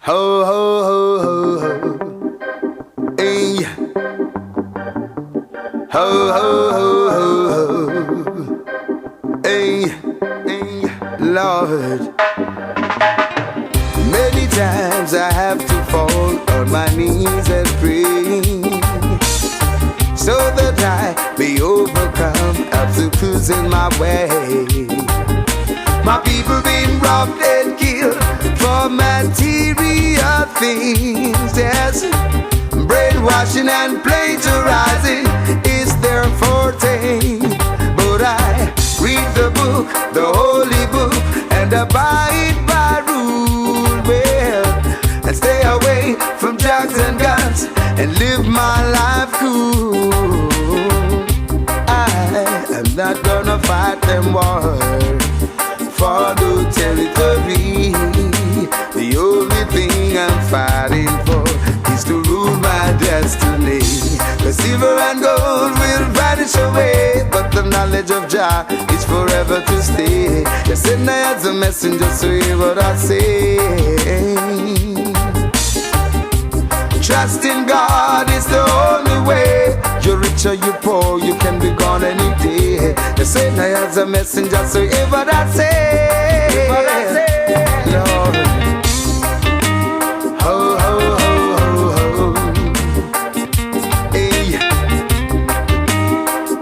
Ho, ho, ho, ho, ho. Hey. Ho, ho, ho, ho, ho. Hey, hey, Lord. Many times I have to fall on my knees and pray, so that I may overcome obstacles in my way. My people been robbed and killed for material things, yes. Brainwashing and plagiarizing is their forte. But I read the book, the holy book, and abide by rule, well, and stay away from drugs and guns and live my life cool. I am not gonna fight them war for no territory. The only thing I'm fighting for is to rule my destiny. The silver and gold will vanish away, but the knowledge of Jah is forever to stay. You send I as a messenger, so hear what I say. Trust in God is the only way. You're rich or you poor, you can be gone any day. You send I as a messenger, so hear what I say. Lord. Ho, ho, ho, ho, ho. Hey.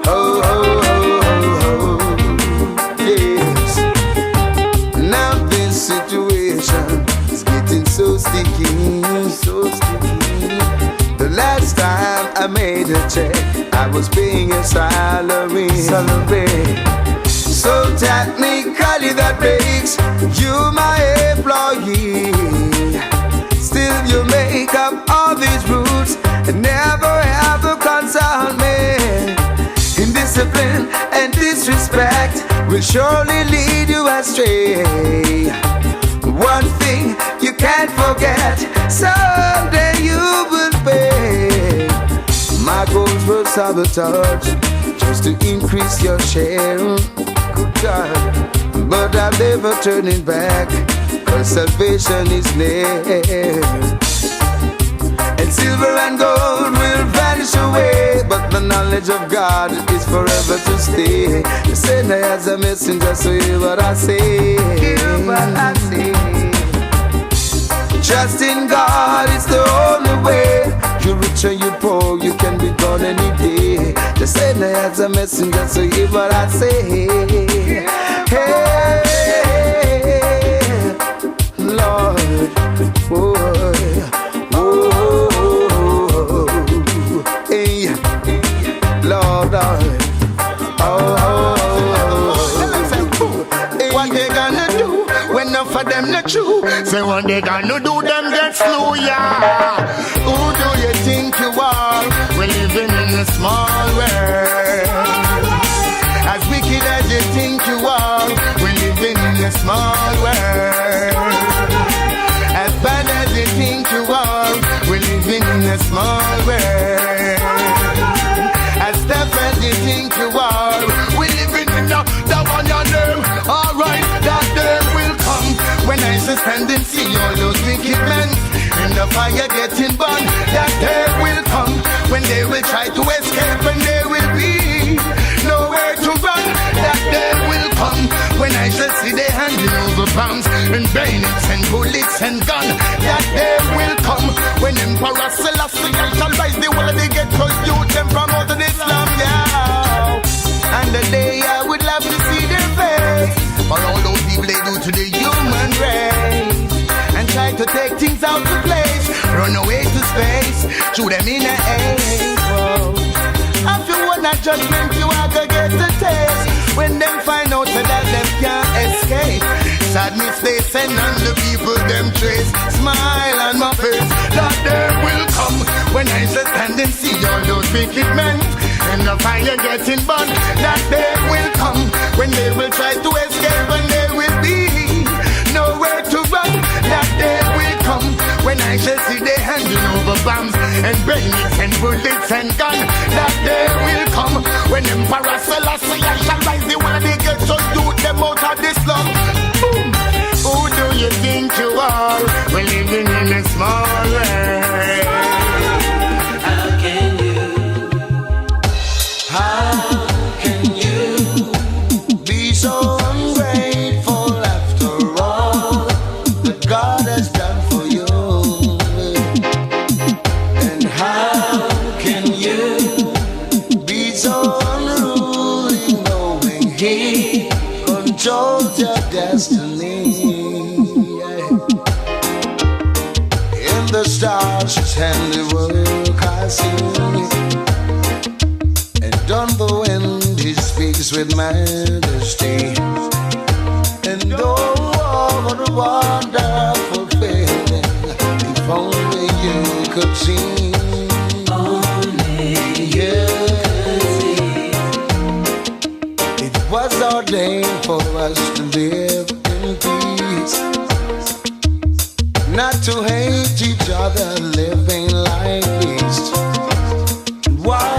Ho, ho, ho, ho, ho. Yes. Now this situation is getting so sticky, so sticky. The last time I made a check, I was paying a salary. So technically that makes you my employee. Still you make up all these rules and never ever consult me. Indiscipline and disrespect will surely lead you astray. One thing you can't forget, someday you will pay. My goals were sabotage just to increase your share. Good God, but I'm never turning back, 'cause salvation is near. And silver and gold will vanish away, but the knowledge of God is forever to stay. You send I as a messenger, so hear what I say. Hear what I say. Trust in God is the only way. You rich or you poor, you can be gone any day. Just send I as a messenger, so hear what I say. Hey, Lord, oh, oh, oh, hey, Lord, Lord, oh, what they gonna do when enough of them not true? Say what they gonna do, them get slow, yeah. Who do you think you are? We're living in a small world. As wicked as you think you are, we're living in a small world. As bad as you think you are, we're living in a small world. As tough as you think you are, we're living in the one your name. Alright, that day will come when I shall stand and see all those wicked men in the fire getting burned. That day will come when they will try to escape and there will be nowhere to run. That day will come when I shall see they handing over bombs and bayonets and bullets and guns. That day will come when Emperor Selassie shall rise the whole of the ghetto youth them from out of Islam, yeah. And the day I would love to see their face for all those people they do to the human race and try to take things out of place, run away to space, shoot them in the air. After one judgment you are gonna get the taste when them find out that them can't escape. Sadness they send on the people them trace. Smile on my face. That day will come when I shall stand and see all those wicked men and the fire getting burned. That day will come when they will try to escape and there will be nowhere to run. That day will come when I shall see they handing over bombs and bayonets and bullets and guns. That day will come when Emperor Selassie shall rise the world they get so youth them out of this slum. Boom. Who do you think you are? all. We're living in a small world. How can you be so ungrateful after all that God has done for you? And how can you be so unruly knowing He controls your destiny? In the stars His handiwork I see, and on the wind He speaks with majesty. And oh, what a wonderful feeling, if only you could see. Only you could see. It was ordained for us to live in peace, not to hate each other, living like beasts. Why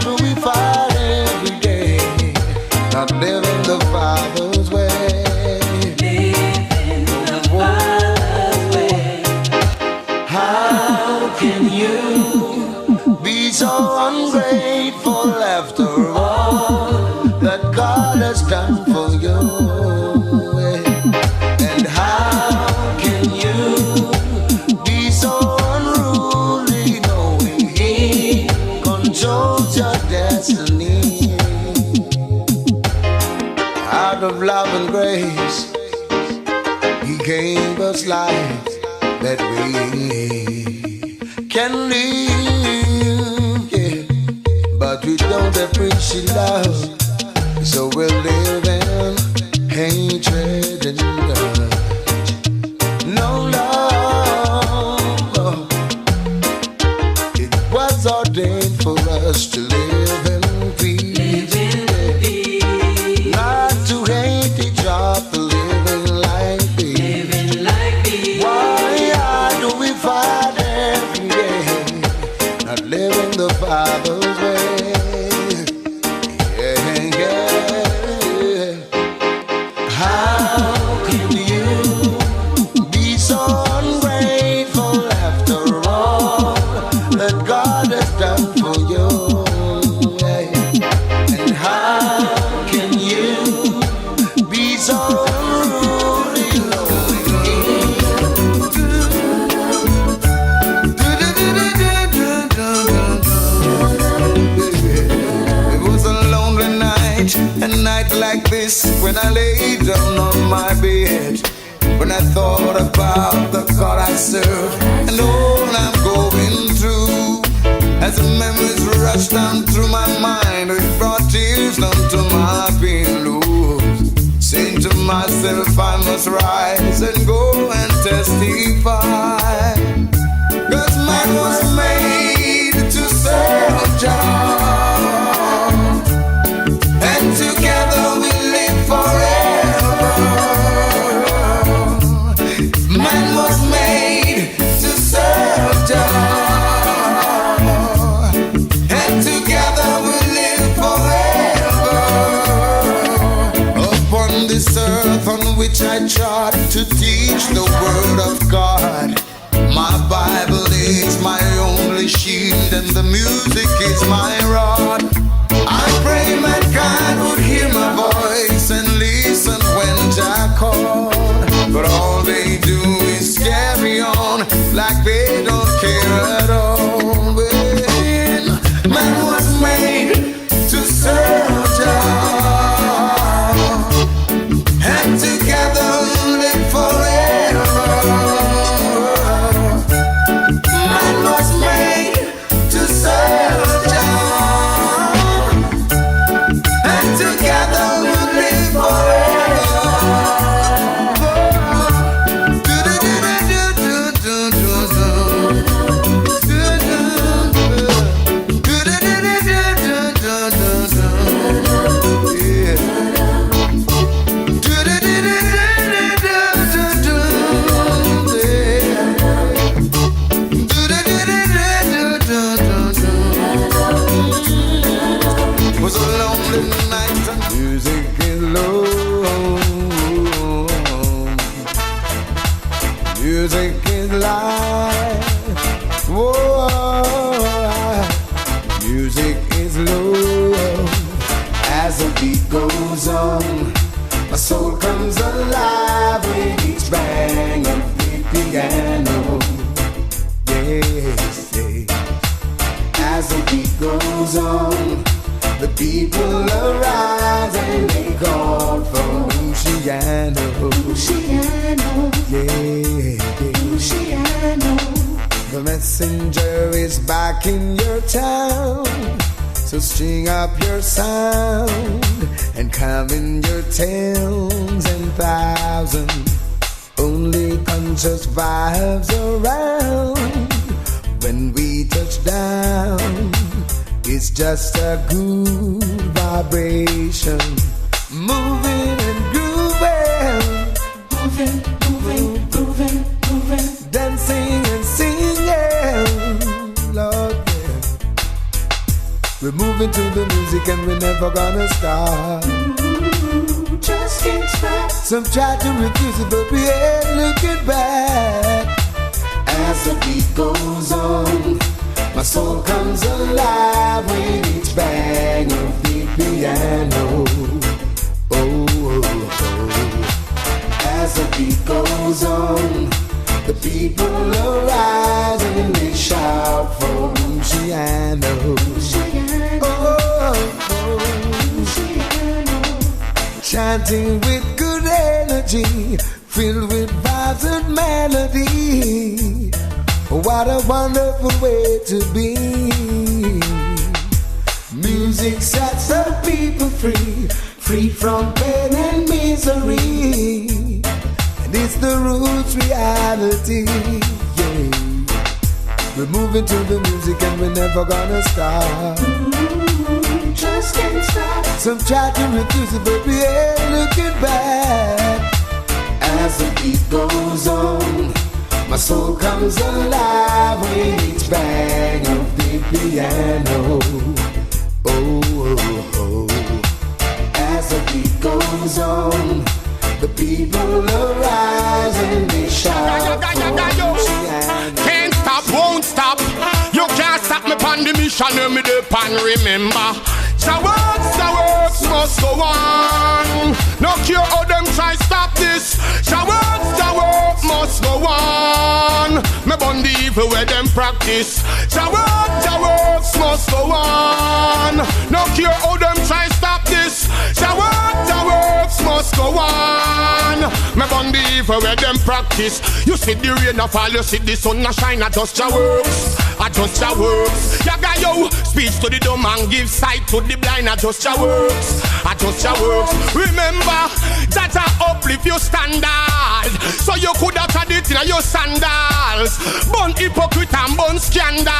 do we fight every day, not living the Father's way? Living the Father's way. How can you be so ungrateful after all that God has done for you? And how can you be so unruly knowing He controls your destiny? Out of love and grace He gave us life that we can live, yeah. But we don't appreciate love, so we're living hatred and grudge. No love, no. It was ordained for us to live in peace, yeah. Not to hate each other, living like bees. Why do we fight every day, not living the Father's way? Yeah, yeah. How can you be so ungrateful after all that God has done for you? And how can you be so unruly It was a lonely night, a night like this, when I lay down on my bed, when I thought about the God I serve and all I'm going through. As the memories rushed down through my mind, it brought tears down to my pillows. Saying to myself, I must rise and go and testify. 'Cause man was made to serve Jah, and together we live forever. Man was made to serve Jah, and together we live forever. Upon this earth on which I trod to teach the word of God, my Bible is my only shield and the music is my rod. I pray mankind would hear my voice and listen when Jah called, but all they do is carry on like they don't care at all. When man was made to serve Jah, and together we live forever. Man was made to serve Jah, and together we live forever. Music is life. Whoa, music is love. As the beat goes on, my soul comes alive with each bang of the piano. Yes, yes. As the beat goes on, the people arise and they call for Luciano. Luciano. Yeah, yeah. Luciano. The messenger is back in your town. So string up your sound and come in your tens and thousands. Only conscious vibes around. When we touch down, it's just a good vibration. Moving and grooving. Moving, moving, grooving, moving. Dancing and singing. Lord, yeah. We're moving to the music and we're never gonna stop. Just can't stop. Some try to refuse it, but we ain't looking back. As the beat goes on, my soul comes alive with each bang of the piano. Oh, oh, oh. As the beat goes on, the people arise and they shout for Luciano. Oh, oh, Luciano. Chanting with good energy, filled with vibes and melody. What a wonderful way to be. Music sets the people free, free from pain and misery. And it's the roots reality. Yeah. We're moving to the music and we're never gonna stop. Just can't stop. Some try to refuse it, but we ain't looking back. As the beat goes on, my soul comes alive with each bang of the piano. Oh, oh, oh. As the beat goes on, the people arise and they shout. Can't stop, won't stop. You can't stop me on the mission, me the pan, remember. The works must go on. No care how them try stop this. The works must go on. Me bun the evil where them practice. The works must go on. No care how them try stop this. The works must go on. Me bun the evil where them practice. You see the rain a fall, you see the sun a shine. Adjust your works, adjust your works. Yaga yo, speech to the dumb and give sight to the blind. Adjust your works, adjust your works. Remember that I uplift your standard, so you could have had it in your sandals. Bun hypocrite and bun scandal.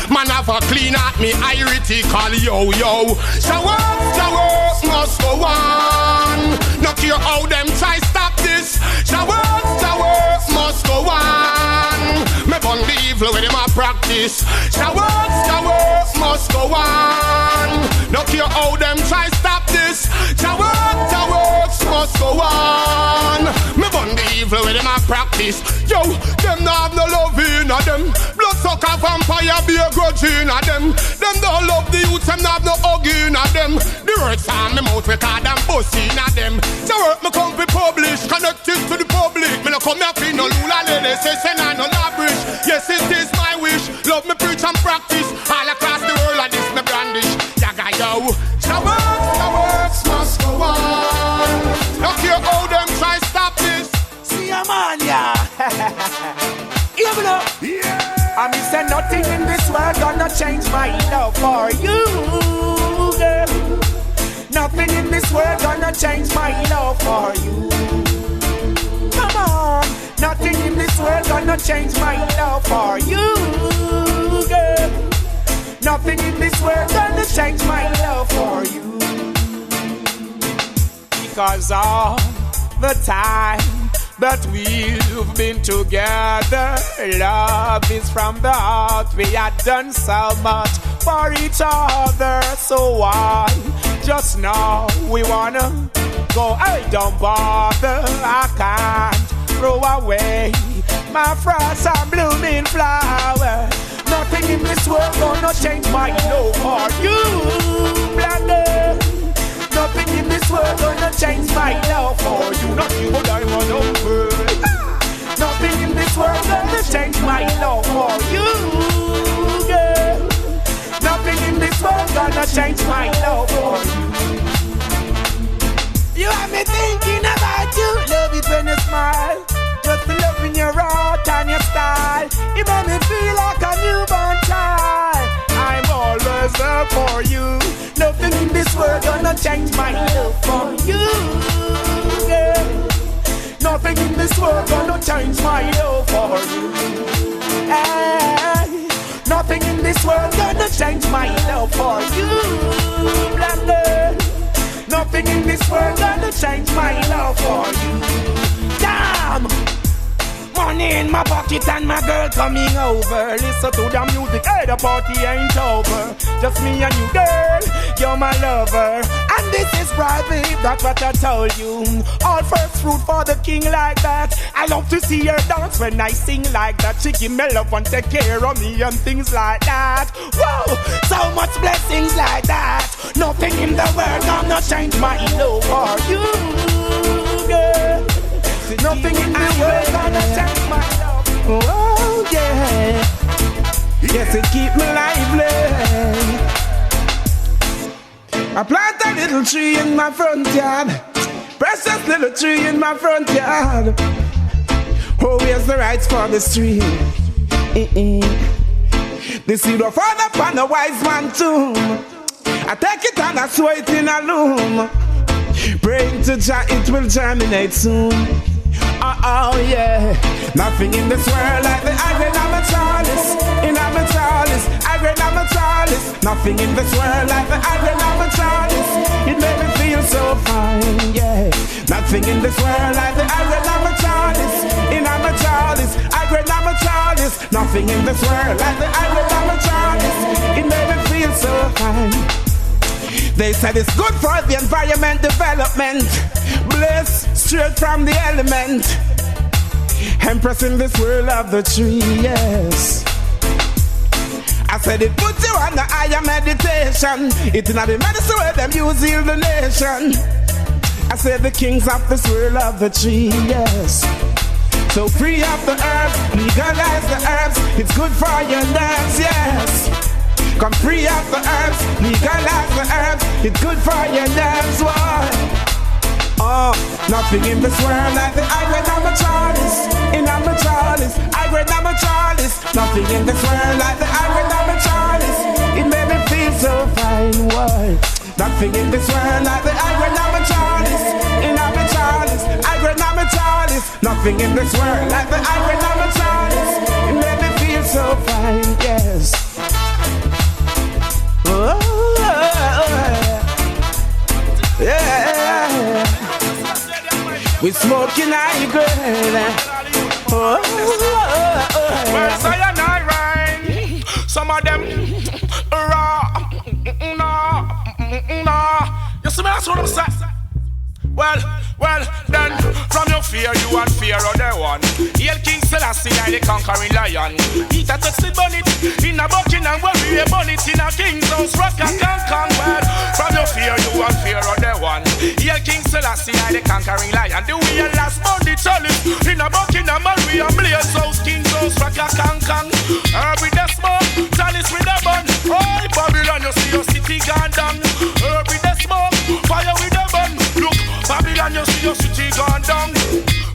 Man have a clean at me iritical, yo yo. The works must go on. No care how them try stop this. The works must go on. Me bun the evil with them a practice. The works must go on. No care how them try stop this. The works must go on. Me bun the evil with them a practice. Yo, them no have no love in a them. Blood sucker vampire be a grudge in a them. Them don't love the youth, them no have no hug in a them. The words on me mouth we call them pussy in a them. The work me come be published, connected to the public. Me no come here for no lula lady, say I no lavish. Yes, it is my wish. Love me preach and practice. All across the world and this me brandish. Yaga yo. The works must go on. No care how them try stop this. See a man, yeah. Give it up. Yeah. I mean, say nothing in this world gonna change my love for you, girl. Nothing in this world gonna change my love for you. Come on. Nothing in this world gonna change my love for you, girl. Nothing in this world gonna change my love for you. Because all the time that we've been together, love is from the heart. We had done so much for each other. So why just now we wanna go? Hey, don't bother, I can't throw away permafrost and blooming flower. Nothing in this world gonna change my love for you, black girl. Nothing in this world gonna change my love for you. Nothing but I want over. Nothing in this world gonna change my love for you, girl. Nothing in this world gonna change my love for you. You have me thinking about you. Love it when you smile. Just the love in your heart and your style. It made me feel like a newborn child. I'm always there for you. Nothing in this world gonna change my love for you, girl. Nothing in this world gonna change my love for you. Hey. Nothing in this world gonna change my love for you, black girl. Nothing in this world gonna change my love for you. Damn! Money in my pocket and my girl coming over. Listen to the music, hey, the party ain't over. Just me and you, girl, you're my lover. And this is private, that's what I told you. All first fruit for the king like that. I love to see her dance when I sing like that. She give me love and take care of me and things like that. Whoa, so much blessings like that. Nothing in the world gonna change my love for you, girl. Nothing in this world gonna change my love. Oh yeah. Yes, it keep me lively. I plant a little tree in my front yard. Precious little tree in my front yard. Oh, here's the rights for this tree. The seed of father upon a wise man tomb. I take it and I sow it in a loom. Praying to Jah, it will germinate soon. Oh yeah. Nothing in this world like the iron of a chalice. In a chalice, iron of a chalice. Nothing in this world like the iron of a chalice. It made me feel so fine, yeah. Nothing in this world like the iron of a chalice. In a chalice, iron of a chalice. Nothing in this world like the iron of a chalice. It made me feel so fine. They said it's good for the environment development. Bliss straight from the element. Empress in this world of the tree, yes. I said it puts you on the higher meditation. It's not the medicine where them use heal the nation. I said the kings of this world of the tree, yes. So free up the herbs, legalize the herbs. It's good for your nerves, yes. Come free up the herbs, legalize the herbs. It's good for your nerves, why? Oh, nothing in this world like the iron of a chalice. In a chalice, iron of a chalice. Nothing in this world like the iron of a chalice. It made me feel so fine, why? Nothing in this world like the iron of a chalice. In a chalice, iron of a chalice. Nothing in this world like the iron of a chalice. It made me feel so fine, yes. Oh, yeah. We smoking high, girl. Oh, well, say a night rain. Some of them raw. Nah. You see me, that's what I'm saying. Well, then, from your fear, you and fear other one. Hail King Selassie, I the conquering lion. Eat a touch the bonnet, in a Buckingham, where we a bonnet in a king's house, rock and can well. From your fear, you and fear other one. Hail King Selassie, I the conquering lion. The way last Monday, chalice, in a Buckingham, where we a blaze house, king's house, rock and can. Herb with the smoke, chalice with the bun. Oh, Babylon, you see your city gone down. Herb with the smoke, fire with the bun. Look, Babylon, you see your city gone down.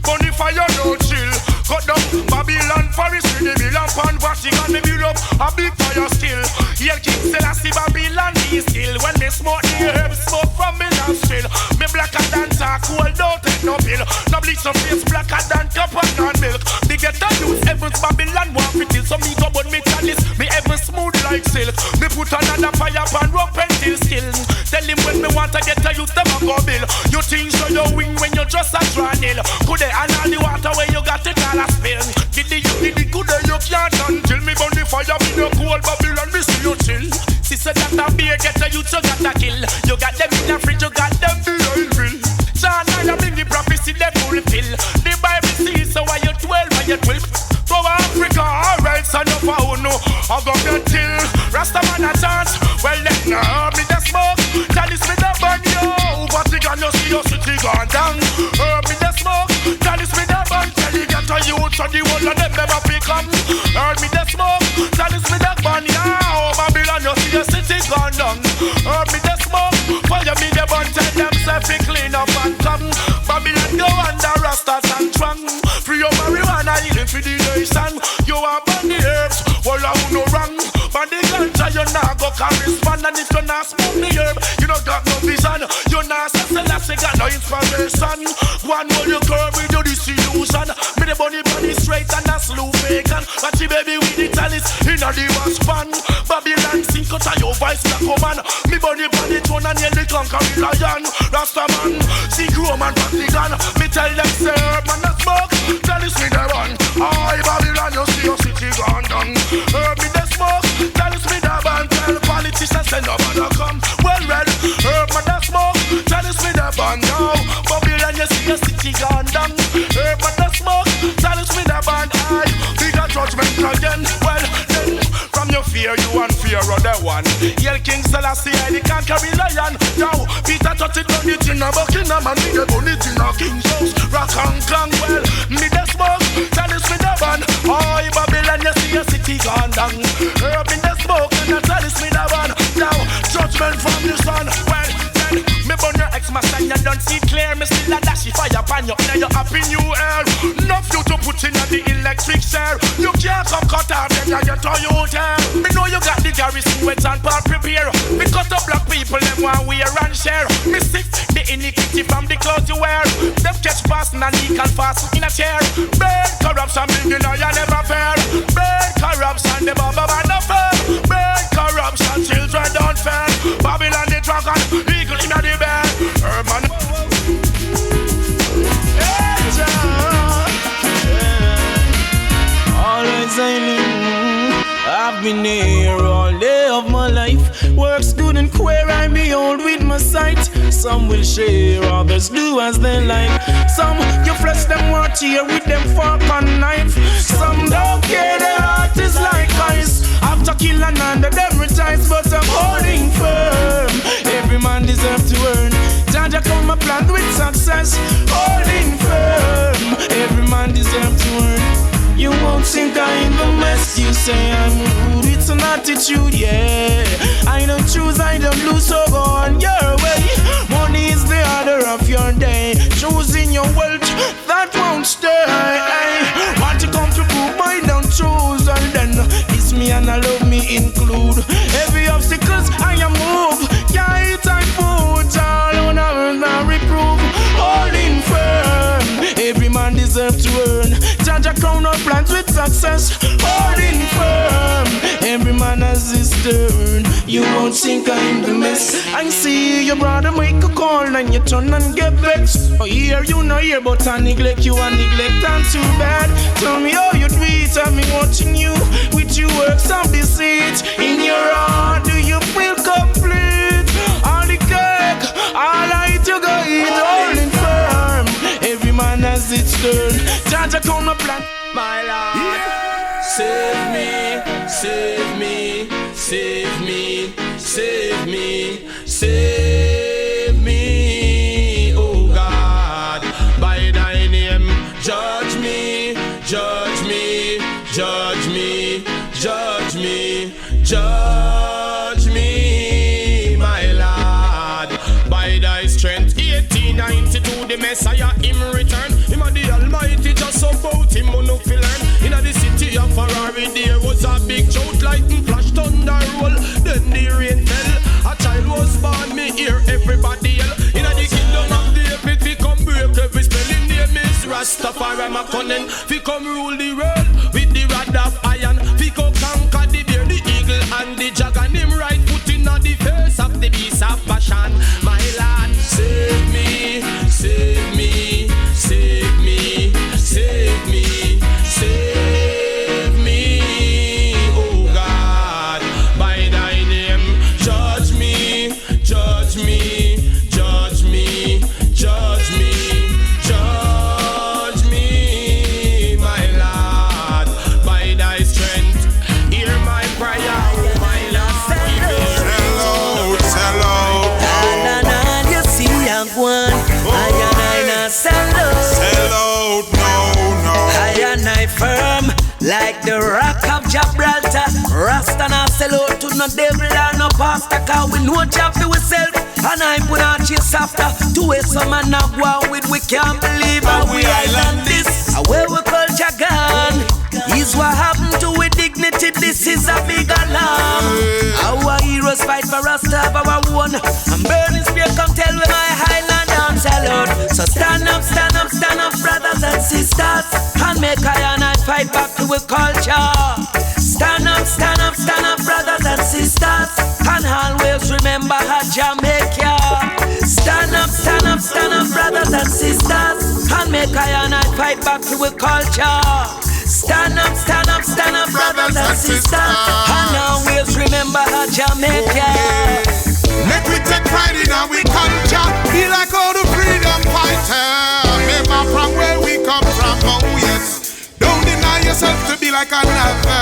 Bunny fire, no chill. Cut down Babylon forest with the mill up and Vatican, me build up a big fire still. Here King Selassie, Babylon be still. When me smoke the herb, smoke from me nostril. Me blacker than charcoal, don't take no pill. No bleach no face, blacker than copper and milk. Me get a news, heavens Babylon want fit till. So me go burn me chalice, me ever smooth like silk. Me put another fire pan rope until still. Tell him when me want to get a youth, them a go bill. You think so you wing when you just a draw nil. Could they and all the water where you got it all a spill. Did the good day you can't until me burn the fire in your cold Babylon, me see you chill. Sister that a beer get a youth, you got a kill. You got them in the fridge, you got them behind grill. John, I bring the prophecy, they fulfill. The Bible says, so why you 12, why you 12? rest enough for who know. I go get till Rasta man a chance. Well then herb me the smoke, chalice me the burn yo. But you can you see your city gone down. Herb me the smoke, chalice me the burn. Tell you get a youth so the whole of them never pick up. Herb me the smoke, chalice me the burn yo. Babylon you see your city gone down. Herb me the smoke, fire me the burn. Tell them self to clean up and come. Babylon go under Rastas and Trang. Free your marijuana healing for the nation. You are burn the herbs, well I who no wrong. But the ganja you not go correspond. And if you not smoke the herb, you don't got no vision. You not Sizzla, got no inspiration. One more you curve with your disillusion. Me the bunny body straight and a slow bacon. But the baby with the chalice in a divorce fan. Babylon sing cut a your voice black woman. Me bunny body tone and nearly conquering lion. Rasta man, see Roman Vatican. Me tell them say herb man a smoke. Chalice me the one. Aye Babylon you see your city gone down. Herb me the smoke. Chalice me the band. Tell politicians say nobody come. Well herb man the smoke. Chalice me the band now. Babylon you see your city gone down. Herb man the smoke. Chalice me the band. Aye bigger judgment again. Well then from your fear you and fear other one. Yell King Selassie the conquering lion. Now Peter touch it on it in a Buckingham and me the bonnet in a King's house. Rock and clang well me the smoke. Chalice me the band. Aye Babylon you see your city gone down. Herb in the smoke and the chalice me the band. Now judgment from the sun. Well then me burn your ex-master you don't see clear. Me still a dash fire upon you. Now you happy new air. Enough you to put in the electric chair. You can't come cut off then you get all you tear. Me know you got the garrison wet and part prepare. Me cut up black people them want wear and share. Me sift the iniquity from the clothes you wear. Them catch fast and leak and fast in a chair. Burn corruption building now you never fair. Burn corruption the baba man no fair. Burn corruption children don't fair. Babylon the dragon eagle in the bear. Herman always I knew I've been here all day of my life. Works good and queer, I behold with my sight. Some will share, others do as they like. Some you flesh them want here with them fork and knife. Some don't care, their heart is like ice. After killing under them retires, but I'm holding firm. Every man deserves to earn. Jaja come a plan with success, holding firm. Every man deserves to earn. You won't think I'm the mess. You say I'm rude, it's an attitude, yeah. I don't choose, I don't lose, so go on your way. Money is the order of your day. Choosing your wealth, that won't stay. Want to come to prove I don't choose, and then it's me and I love me include. Every obstacles I am move, yeah, it's I food. All on earth I reprove, holding firm. Every man deserves to earn. Jaja crown our plans with success, holding firm. Every man has his turn. You won't think I'm the mess. I see your brother make a call and you turn and get vexed. Oh, here you know here, but I neglect you and neglect and too bad. Tell me how you do it, I've been watching you with your works of deceit. In your heart, do you feel complete? All the cake, all right you go eat, holding firm. Every man has its turn. Jaja come a plan, my Lord. Yeah. Save me, save me, save me, save me, save me, oh God. By thy name, judge me, judge me, judge me, judge me, judge me, my Lord. By thy strength, 1892, the Messiah him return. Him a the Almighty, just about him on no fi learn. Inna the city of Ferrari, there was a big drought, lightning flash, thunder roll. Then the rain fell. A child was born, me hear everybody yell. Inna the kingdom of David, we come break every spell. Him name is Rastafari, my cunning. We come rule the world with the rod of iron. We go conquer the bear, the eagle and the dragon. Him right foot inna the face of the beast of Bashan. My Lord, save me, save me, save me, save me, save firm like the rock of Gibraltar. Rasta not sell out to no devil or no pastor, cause we know job for ourselves. And I put on chase after to where some man not go with. We can't believe how we island this. Where we culture gone is what happened to with dignity. This is a big alarm. Our heroes fight for us to have our own. And burning spear come tell me my highland dance alone. So stand up, stand up, stand up, brothers and sisters, and make iron and fight back to our culture. Stand up, stand up, stand up, brothers and sisters, and always remember how Jamaica. Stand up, stand up, stand up, brothers and sisters, and make iron and fight back to our culture. Stand up, stand up, stand up, brothers and sisters, and always remember how Jamaica. Make we take pride in our culture, be like all the freedom fighters. Remember from where we come from, oh yes. Don't deny yourself to be like another.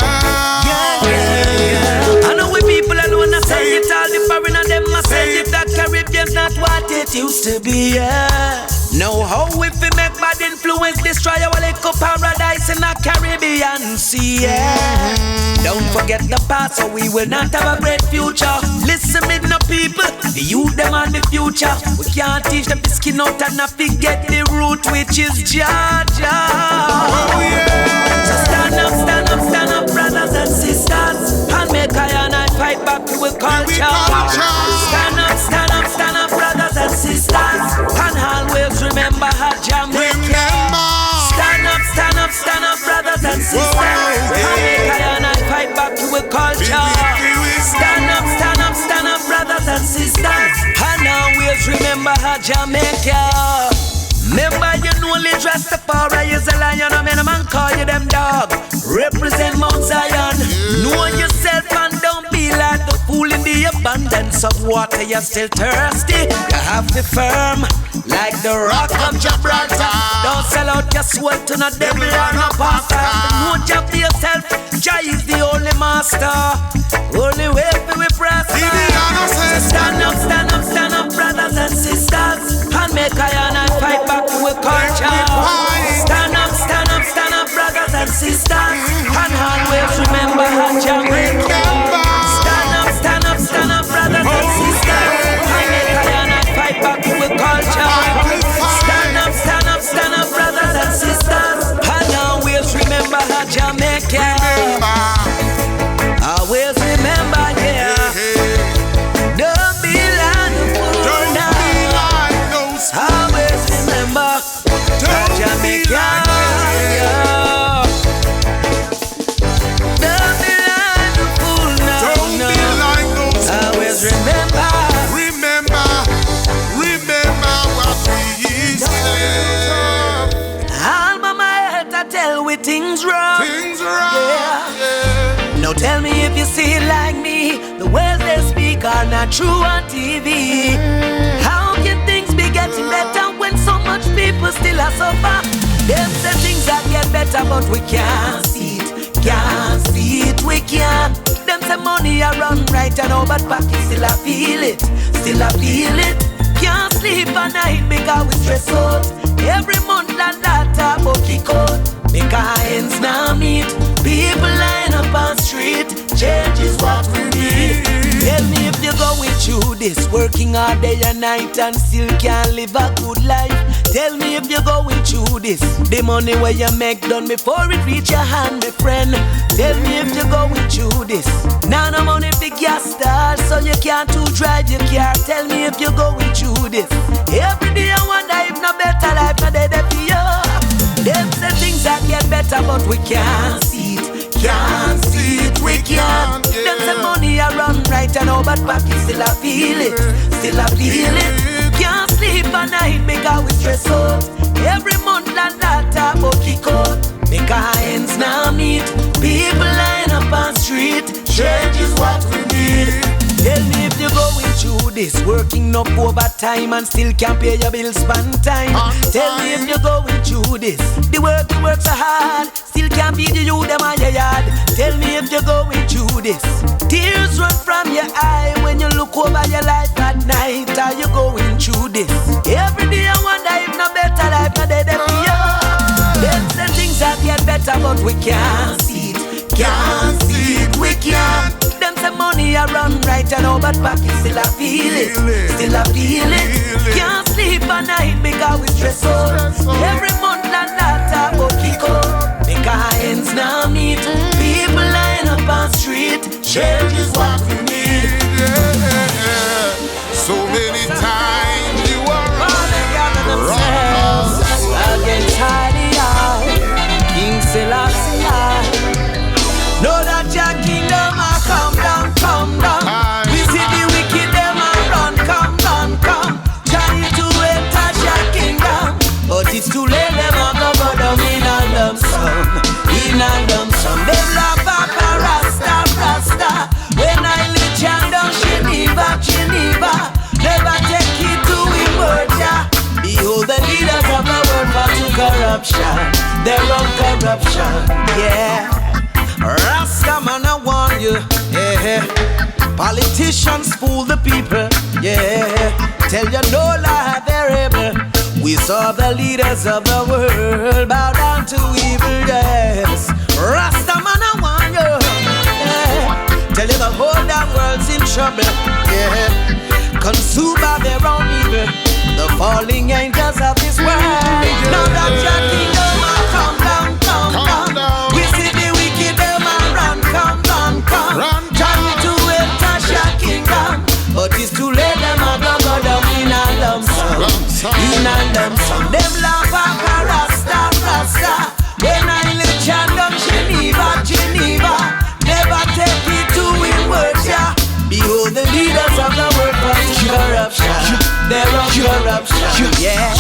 I know we people alone are saying it, all the foreigner them are saying it, that Caribbean's not what it used to be, yeah. Know how if we make bad influence destroy our little paradise in the Caribbean Sea, yeah. Don't forget the past, so we will not have a great future. Listen me no people, the youth them are the future. We can't teach them to skin out and not forget the root, which is Georgia. Oh yeah. So stand up, stand up, stand up, brothers and sisters, and make iron and fight back to our culture. Stand up, stand up, stand up, brothers and sisters, and always remember how Jamaica. Stand up, stand up, stand up, brothers and sisters, and make iron and fight back to our culture. Stand up, stand up, stand up, brothers and sisters, and always remember how Jamaica. Remember you know only Rastafari is a lion, I mean a man call you them dog. Represent Mount Zion. Know yourself and don't be like the fool in the abundance of water. You're still thirsty, you have to firm like the rock of Gibraltar. Don't sell out your soul to no devil or no pastor. Know job for yourself, Jah is the only master. Only way for we prosper. So stand up, stand up, stand up, brothers and sisters, and make iron and fight back to our culture. Stand up, stand up, stand up, brothers and sisters, and always remember how Jamaica. Stand up, stand up, stand up, brothers and sisters, and make iron and fight back to our culture. Stand up, stand up, stand up, brothers and sisters, and always remember how Jamaica. Always remember, yeah. Don't be like the fool now. Always remember how Jamaica. Yeah. Don't be like the fool now. Don't be like those always remember. Remember what we said. All by my head I tell we things wrong. Things wrong, yeah. Now tell me if you see it like me. The words they speak are not true on TV. How can things be getting better when so much people still are suffer? Them say things that get better, but we can't see it. Can't see it, we can't. Them say money a run right and all, but back still I feel it. Still I feel it. Can't sleep at night because we stress out. Every month and that about kick out. Make our ends now meet. People line up on street. Change is what we need. Tell me if you're going through this, working all day and night and still can't live a good life. Tell me if you're going through this, the money where you make done before it reach your hand, my friend. Tell me if you're going through this. Now no money for gas stars, so you can't to drive your car. Tell me if you're going through this. Every day I wonder if no better life no day for you. Them say things that get better, but we can't see it. Can't see it, we can't. Them say money I run right and all, but back still I feel it. Still I feel it. Can't sleep at night because we stress out. Every month and that about kick out. Make our ends now meet. People line up on street. Change is what we need. Tell me if you're going through this, working up overtime and still can't pay your bills on time. Tell me if you're going through this, the work you work so hard, still can't feed you them on your yard. Tell me if you're going through this, tears run from your eye when you look over your life at night. Are you going through this? Every day I wonder if no better life no day for you. Them say things that get better, but we can't see it, can't see it, we can't. Them say money a run right, I know, but pocket still I feel it, still I feel it. Can't sleep at night because we stress out. Every month and that I go kick out. Make our hands now meet. People lying up on street. Change is what we need. So many times you were themselves against Hadiah, King Selassie. Know that your kingdom a come down, come down. We see the wicked them a run, come, trying to enter your kingdom, but it's too late. Them a go down in a lump sum, in a lump sum. Them love Papa Rasta. When I live down Geneva, never take it to him word, yeah. Behold the leaders of the world back to corruption. They're on corruption, yeah. Rasta man, I warn you, yeah. Politicians fool the people, yeah. Tell you no lie, they're able. We saw the leaders of the world bow down to evil, yes. Rasta man, I warn you, yeah. Tell you the whole damn world's in trouble, yeah. Consumed by their own evil, the falling angels of this world. Now that your kingdom will come down. We see the wicked them and run, come. Trying to enter your kingdom, but it's too late. Them a go down in a lump sum, in a lump sum. Them laugh Papa Rasta. When I live down Geneva, never take it to him words, yeah. Behold the leaders of the world fighting corruption. They're on corruption, yeah.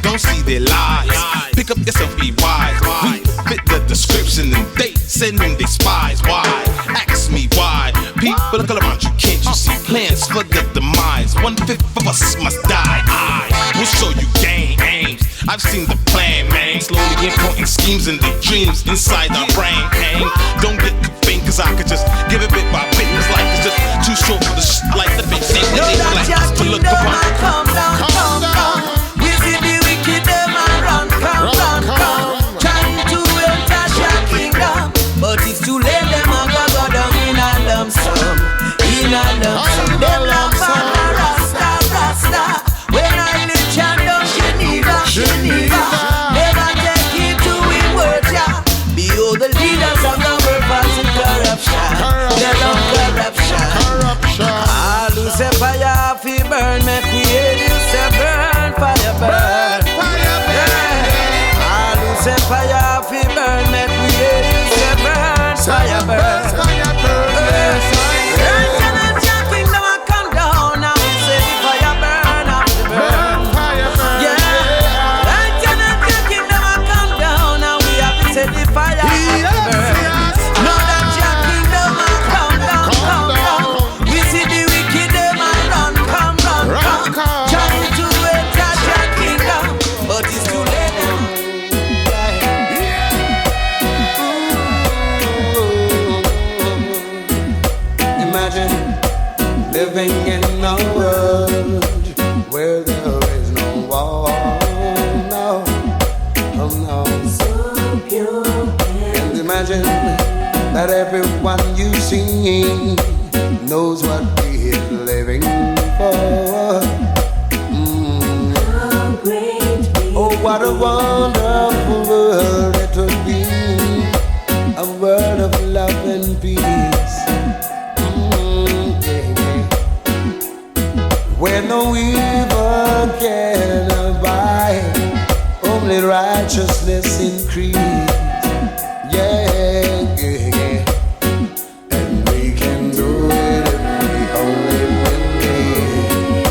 Don't see their lies. Pick up yourself, be wise. We fit the description and they sending they spies. Why? Ask me why. People look around you, can't you see plans for the demise? 1/5 of us must die. I will show you game aims. I've seen the plan, man. Slowly importing schemes and the dreams inside our brain. Pain. Don't get convinced, cause I could just give it bit by bit. Cause life is just too short for the like the big thing. Know that your kingdom will come down. We see the wicked them and run, come. Trying to enter your kingdom, but it's too late. Them a go down in a lump sum, in a lump sum. Them love Papa Rasta. When I live down Geneva, never take it to him word, yeah. Behold the leaders of the world fighting corruption. They're on corruption. Ah, Lucifer, fire fi burn, make we hear you say burn, fire burn. Yeah. Ah, Lucifer, fire fi burn, make we hear you say burn, fire burn. Living in a world where there is no war, no, oh no. So pure. And imagine that everyone you see knows what he is living for. How great. Oh, what a wonderful world it would be, a world of love and peace. Where no evil can abide, only righteousness increase. Yeah. And we can do it if we only believe.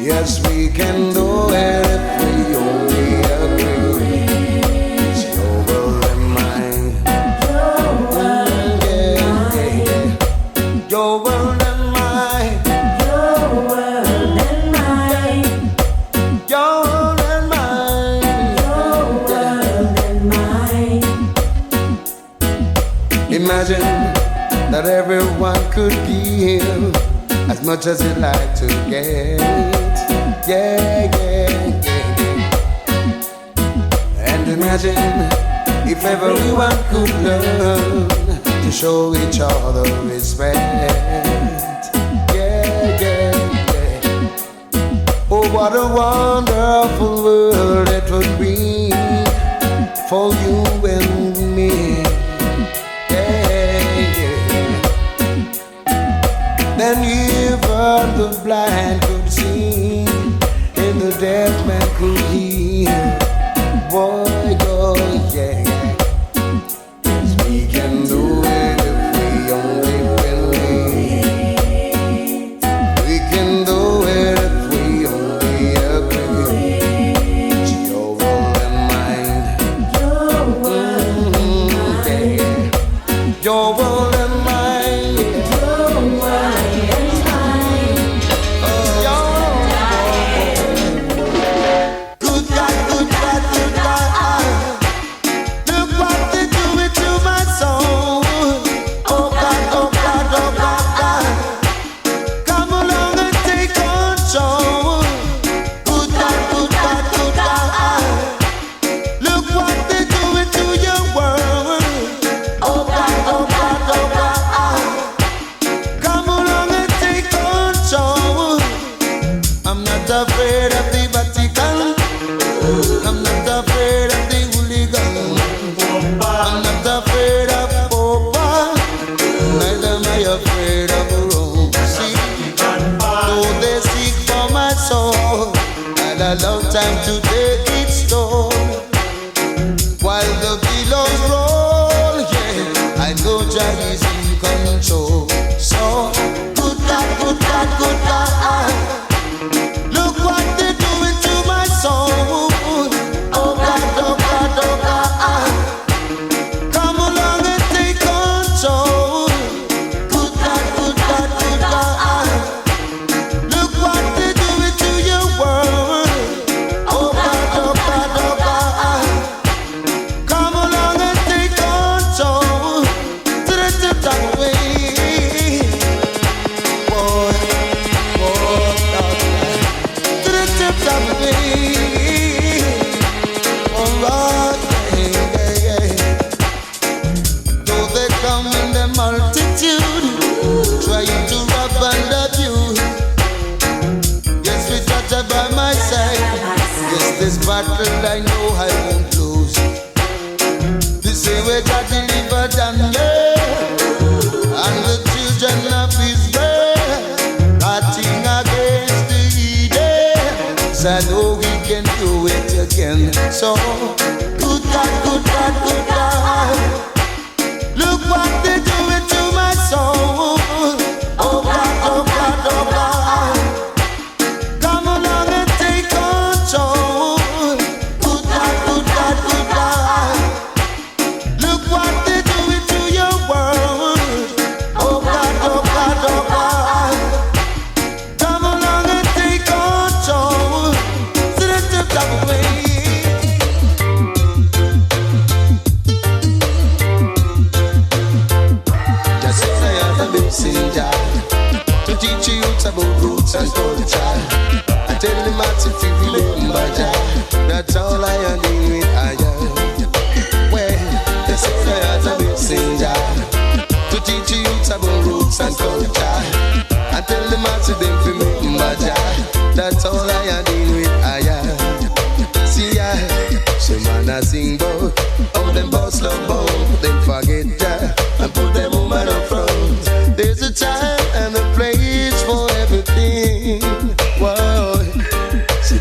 Yes, we can do it if we only agree. It's your will and mine. Your will and mine. Imagine that everyone could give as much as you'd like to get. Yeah. And imagine If everyone could learn to show each other respect. Yeah, yeah, yeah. Oh, what a wonderful world it would be for you and me. Yeah, yeah. Then even the blind could see, and the deaf man could hear. Boy, go, yeah. We can do it if we only believe. We can do it if we only agree. Your will and mine. Your will and mine. Your will and mine. Your will and mine. Good God, good God, good God. Look what they do it to my soul. Oh God, oh God, oh God, God. Come along and take control. Good God, good God, good God. Look what they do it to your world. Oh God, oh God, oh God. Come along and take control. I'm not afraid of the Vatican. I'm not afraid of the hooligan. I'm not afraid of Popa. Neither am I afraid of Rome. See, though they seek for my soul, and I love time to take its toll. While the billows roll, yeah, I know Jah is in control. So, good God, good God, good God. Look what they're doing to my soul. Oh God, oh God, oh God. Come along and take control. Good God, good God, good God. Look what they're doing to your world. Oh God, oh God, oh God. Come along and take control. To the tip-top way. Boy, boy, to the tip-top way. Alright, yeah, yeah, yeah. Though they come in the multitude, trying to rob and abuse. Yes, we got her by my side. Yes, this battle I know I won't lose. This way we got delivered and and the children of Israel, fighting against the heathen. So I know we can do it again. So, good God, good God, good God. Look what they do it to my soul. Oh God, oh God, oh God. Come along and take control. Good God, good God, good God. Look what they do it to your world. Oh God, oh God, oh God. Come along and take control. To the tip-top way. Just as I am a messenger to teach you about roots and culture. I tell them how to feel remember. That's all I am doing with I am. Well, just as I am a messenger to teach you about roots and culture. I tell them how to remember. That's all I am doing with I am. See I, some man a sing bout how them boss love bout them forget and put them woman up front. There's a time and a place for everything. Whoa, see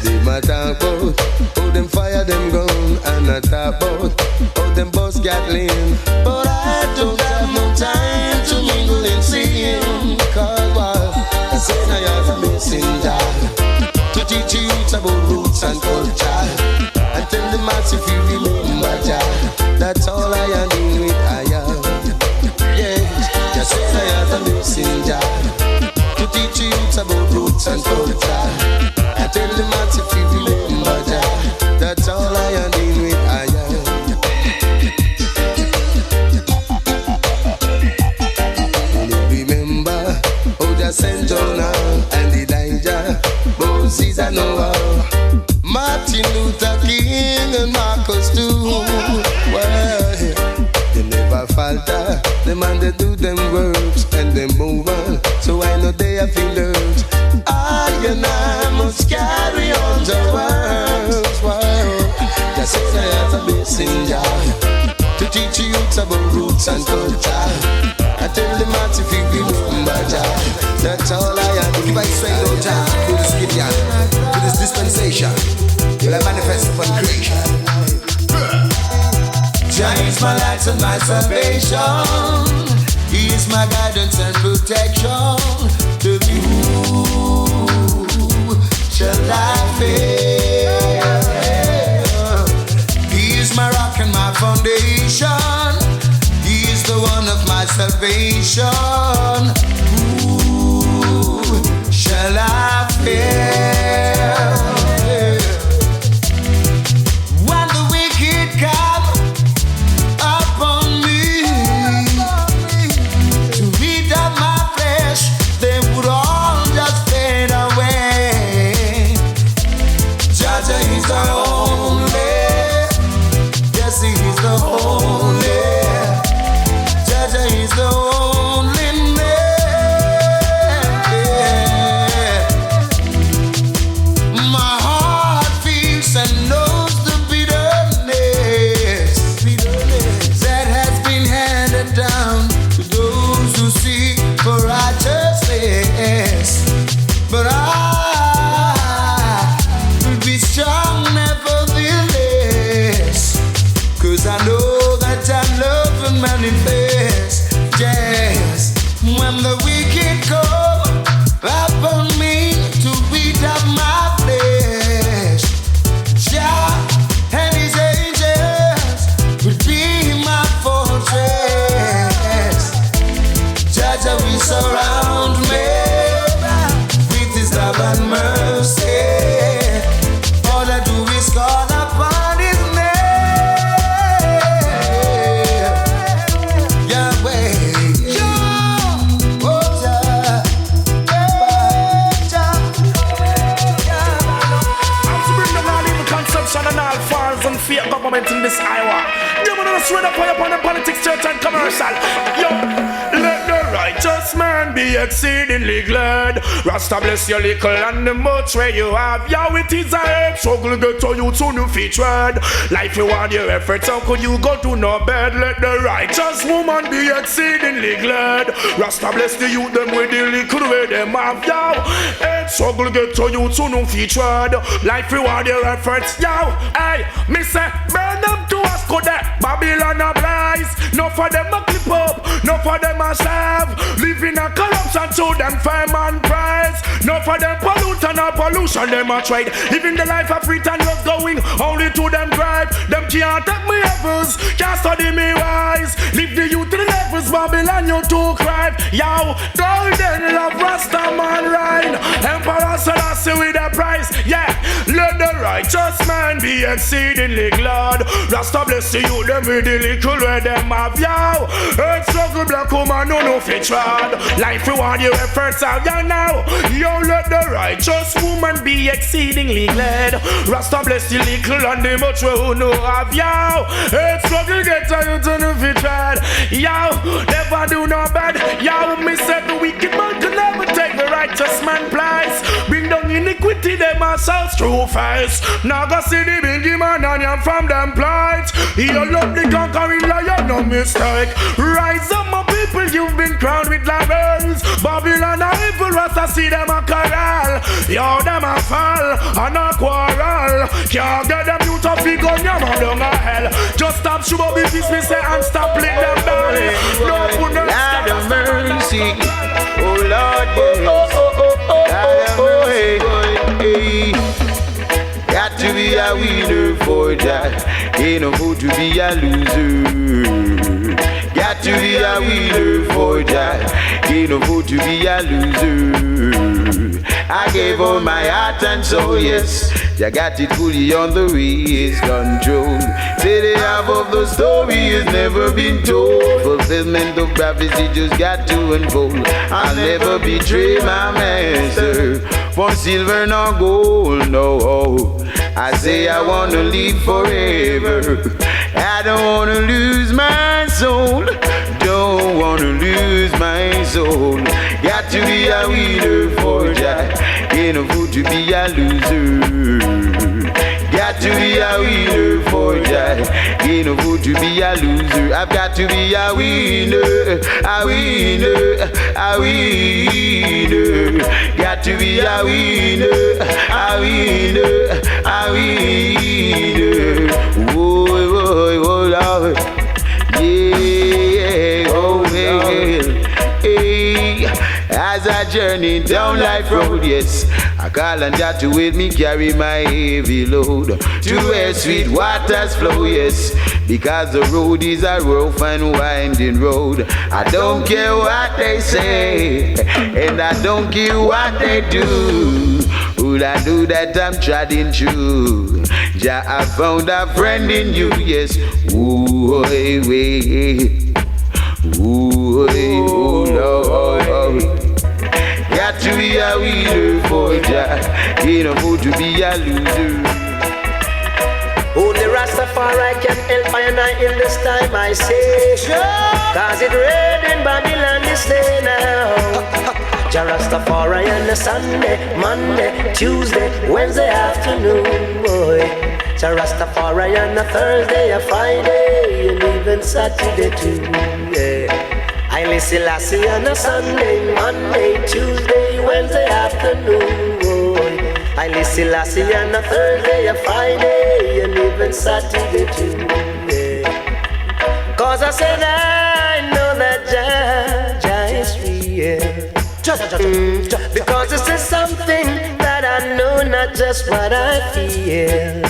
falter. Them and they do them works and they move on. So I know they have feel hurt. I and I must carry on the world. Just as I have a messenger to teach you about roots and culture. I tell them how to feel the number. That's all I am. If I say no time to this Gideon, to this dispensation, will I manifest upon creation? Jah is my light and my salvation. He is my guidance and protection. To who shall I fear? He is my rock and my foundation. He is the one of my salvation. Who shall I fear? When the wicked come upon me to eat up my flesh, they would all just fade away. Jaja is the only, yes, he is the only. Jaja is the only man. My heart feels and knows the bitterness that has been handed down to those who seek for righteousness. But I will be strong nevertheless, 'cause I know that I love and manifest. Yes, when the wicked come upon me to eat up my flesh, Jah and his angels will be my fortress. Jah will surround me with his love and mercy. All I do is call upon his name, Yahweh. Oh, Jah. I'm to bring them all evil consumption and all false and fake government in this Iowa. You wanna spread up upon the politics, church and commercial. Yo, let the righteous man be exceedingly glad. Rasta bless your little and the much where you have. Yo, it is a head struggle get to you to new featured. Life you want your efforts, how could you go to no bed? Let the righteous woman be exceedingly glad. Rasta bless the youth them with the little way them have. Yo, head struggle get to you to new featured. Life you want your efforts. Yo, hey, me say burn them to us go there. Babylon a blaze. No for them a clip up, no for them a serve. Living a corruption to them fame and price. No for them pollute and a pollution them a trade. Living the life of free and just going only to them drive. Them can't take me heavens, can't study me wise. Live the youth to the levels, Babylon you too cry. Yo, golden love Rasta man rhyme. Emperor Selassie with a price. Yeah, let the righteous man be exceedingly glad. Rasta bless the youth them with the little where them have. Yo, earth struggle black woman no fit trod. Life you want your efforts out ya now. Yo, let the righteous woman be exceedingly glad. Rasta bless the little and the much who no have. Yo, earth struggle get to you to no fit trod. Yo, never do no bad. Yo, me said the wicked man can never take the righteous man place. Bring down iniquity them ourselves through face. Now go see the biggie man and you from them plights. You love the conquering lion, no mistake. Rise up my people, you've been crowned with laurels. Babylon and evil Rasta see them a corral. Yo, them a fall and a quarrel. Can't get them you to figure on your man down a hell. Just stop shoot up if me say and stop let them down. No put no Lord of mercy, oh Lord, yes. Got to be a winner for that. Ain't no good to be a loser. Got to be a winner for that. Ain't no good to be a loser. I gave all my heart and soul, yes. You got it fully on the ways control. Say the half of the story has never been told. Fulfillment of prophecy just got to unfold. I'll never betray my master for silver nor gold, no. I say I wanna live forever. I don't wanna lose my soul. Don't wanna lose my soul. Got to be a winner for Jah. Can't afford to be a loser. Got to be a winner for Jah. Can't afford to be a loser. I've got to be a winner, a winner, a winner. Got to be a winner, a winner, a winner. Oh, oh, oh, Lord. Yeah, oh, well. Hey, as I journey down life road, yes, I call on Jah to with me carry my heavy load to where sweet waters flow, yes, because the road is a rough and winding road. I don't care what they say, and I don't care what they do. Would I do that I'm treading through? Jah, I found a friend in you, yes. Ooh, hey, wait. Ooh, hey, oh, Lord. Got to be a winner for Jah. Ain't afford to be a loser. Only Rastafari can help I and I in this time, I say. Cause it rained in Babylon this day now. Jah Rastafari on a Sunday, Monday, Tuesday, Wednesday afternoon, boy. Jah Rastafari on a Thursday, a Friday, and even Saturday too, yeah. I listen Lassie on a Sunday, Monday, Tuesday, Wednesday afternoon, boy. I listen Lassie on a Thursday, a Friday, and even Saturday too, yeah. Cause I said I know that Jah is real. Because this is something that I know, not just what I feel.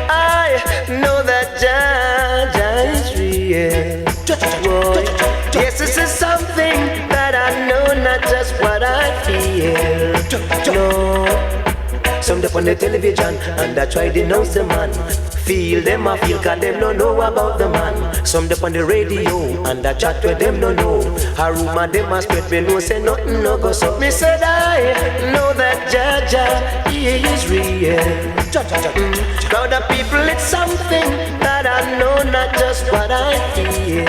I know that Jah is real. Boy. Yes, this is something that I know, not just what I feel. No. Some up on the television and I try to denounce the man. Feel them a feel cause them don't know about the man. Some up on the radio and I chat with them don't know. A rumor them a spread me know say nothing no go so. Me said I know that Jah he is real. Crowd of people it's something that I know not just what I feel.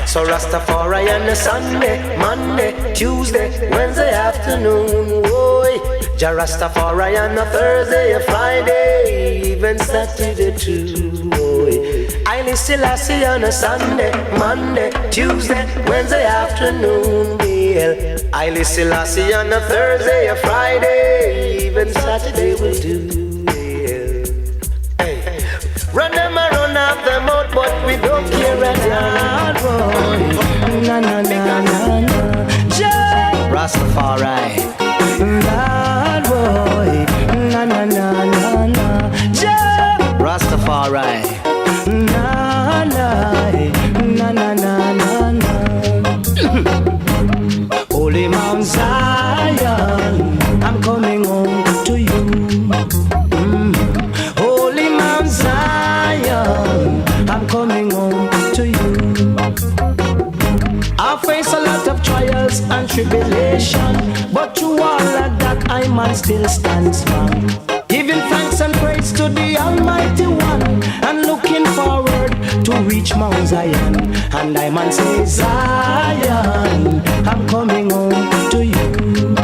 So Rastafari on a Sunday, Monday, Tuesday, Wednesday afternoon, boy. Jah Rastafari on a Thursday, a Friday, even Saturday too, boy. I listen Lassie on a Sunday, Monday, Tuesday, Wednesday afternoon, Bill. I listen Lassie on a Thursday, a Friday, even Saturday will do. Run them around off the mouth, but we don't care at all. Na na na na na. Rastafari. Lord boy. Na na na na na. Rastafari. Na na na na na na. Holy Mount Zion, I'm coming home to you. Holy Mount Zion, I'm coming home to you. I face a lot of trials and tribulation, but through all of that I must still stand strong. Giving thanks and praise to the Almighty One, and looking forward to reach Mount Zion. And I man say Zion, I'm coming home to you.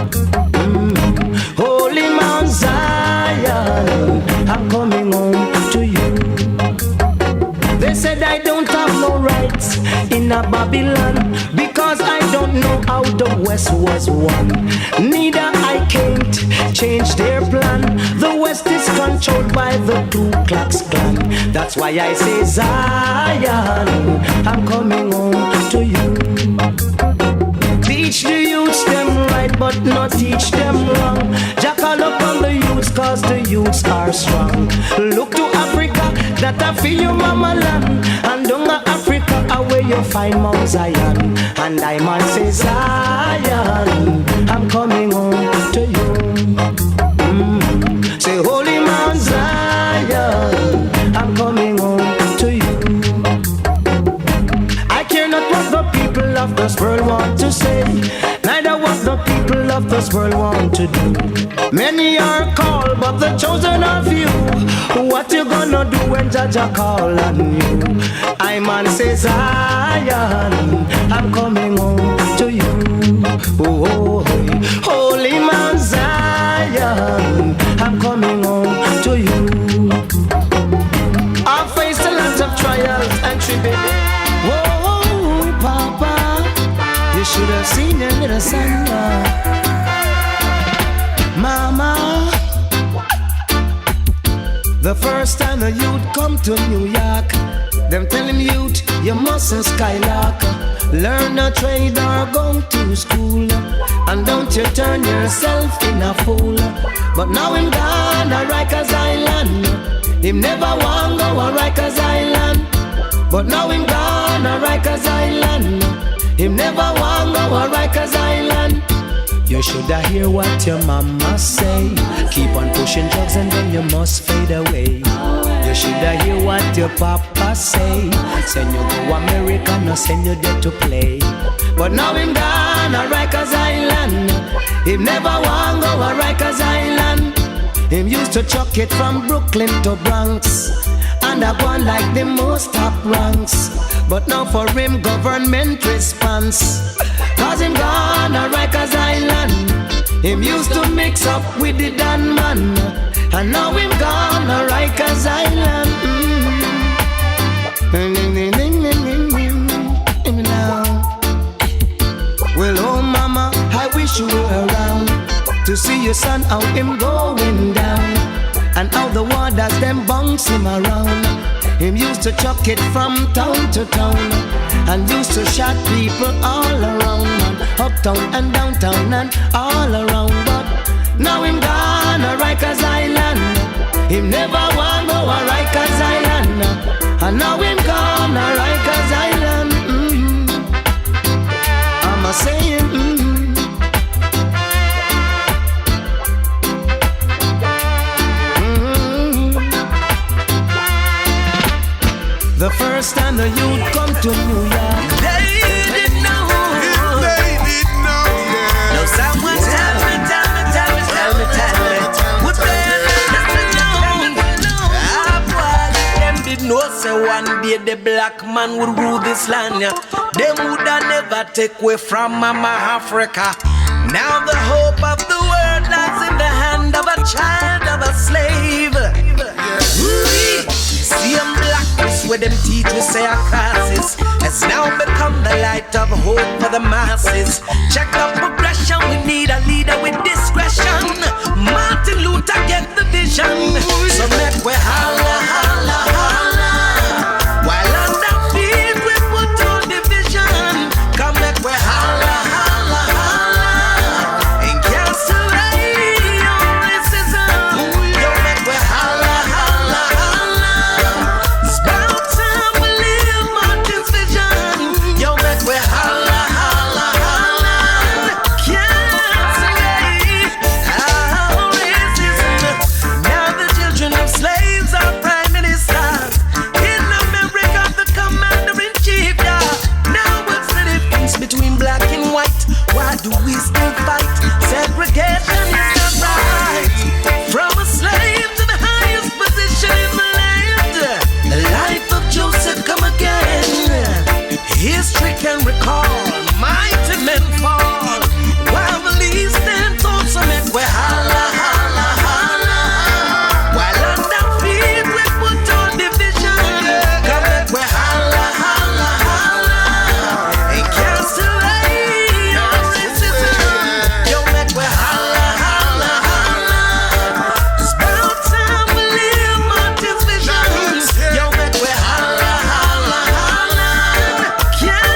Holy Mount Zion, I'm coming home to you. They said I don't have no rights in a Babylon, because I don't know how the West was won. Neither I can't change their plan. The West is controlled by the Ku Klux Klan. That's why I say Zion, I'm coming home to you. Teach the youths them right, but not teach them wrong. Jackal up on the youths, cause the youths are strong. Look to Africa, that I feel your mama land. And down Africa, where you find Mount Zion. And I man say Zion, I'm coming home to you. Say Holy Mount Zion, I'm coming home to you. I care not what the people of this world want to say, neither what what the people of this world want to do. Many are called, but the chosen are few. What you gonna do when Jaja call on you? I man says, Zion, I'm coming home to you. Oh, holy man Zion, I'm coming home to you. I faced a lot of trials and tribulations. Whoa, Papa, you should have seen your little son. Mama, the first time the youth come to New York, them tell him youth, you mustn't skylark. Learn a trade or go to school, and don't you turn yourself in a fool. But now him gone to Rikers Island. Him never want go to Rikers Island. But now him gone to Rikers Island. Him never want go to Rikers Island. You shoulda hear what your mama say. Keep on pushing drugs and then you must fade away. You shoulda hear what your papa say. Send you go America, no send you there to play. But now him gone to Rikers Island. Him never want go to Rikers Island. Him used to chuck it from Brooklyn to Bronx, and I gone like the most top ranks. But now for him government response, cause him gone to Rikers Island. Him used to mix up with the Dan man, and now him gone to Rikers Island. Well, oh mama, I wish you were around to see your son how him going down, and how the waters them bounce him around. Him used to chuck it from town to town, and used to shot people all around, man. Uptown and downtown and all around. But now him gone to Rikers Island. Him never want go to Rikers Island, and now him gone to Rikers Island. I'm a saying. The first time the youth come to New York, they didn't know. They didn't know, yeah. No, someone tell me. Would they know? Ah, boy, them did know say one day the black man would rule this land. Yeah. Them woulda never take away from Mama Africa. Now the hope of the world lies in the hand of a child of a slave. See them blackness where them teeth we say are crosses has now become the light of hope for the masses. Check the progression, we need a leader with discretion. Martin Luther get the vision. So make we holla, holla, holla. While on the field we put on division. Come make we holla, holla, holla. Incarcerate racism. Yo, make we holla, holla, holla. It's about time we live Martin's vision. Yo, make we holla, holla, holla. Incarcerate racism. Now the children of slaves are prime ministers. In America, the commander-in-chief, yeah. Now what's the difference between black and white? Why do we still fight? Segregation is not right. From a slave to the highest position in the land, the life of Joseph come again. History can recall mighty men fall, while the least stand tall. So make we holla, holla, holla. While on the field we put on division. Come make we holla, holla, holla. Incarcerate racism. Yo, make we holla, holla, holla. It's about time we live Martin's vision. Yo, make we holla, holla, holla. Incarcerate.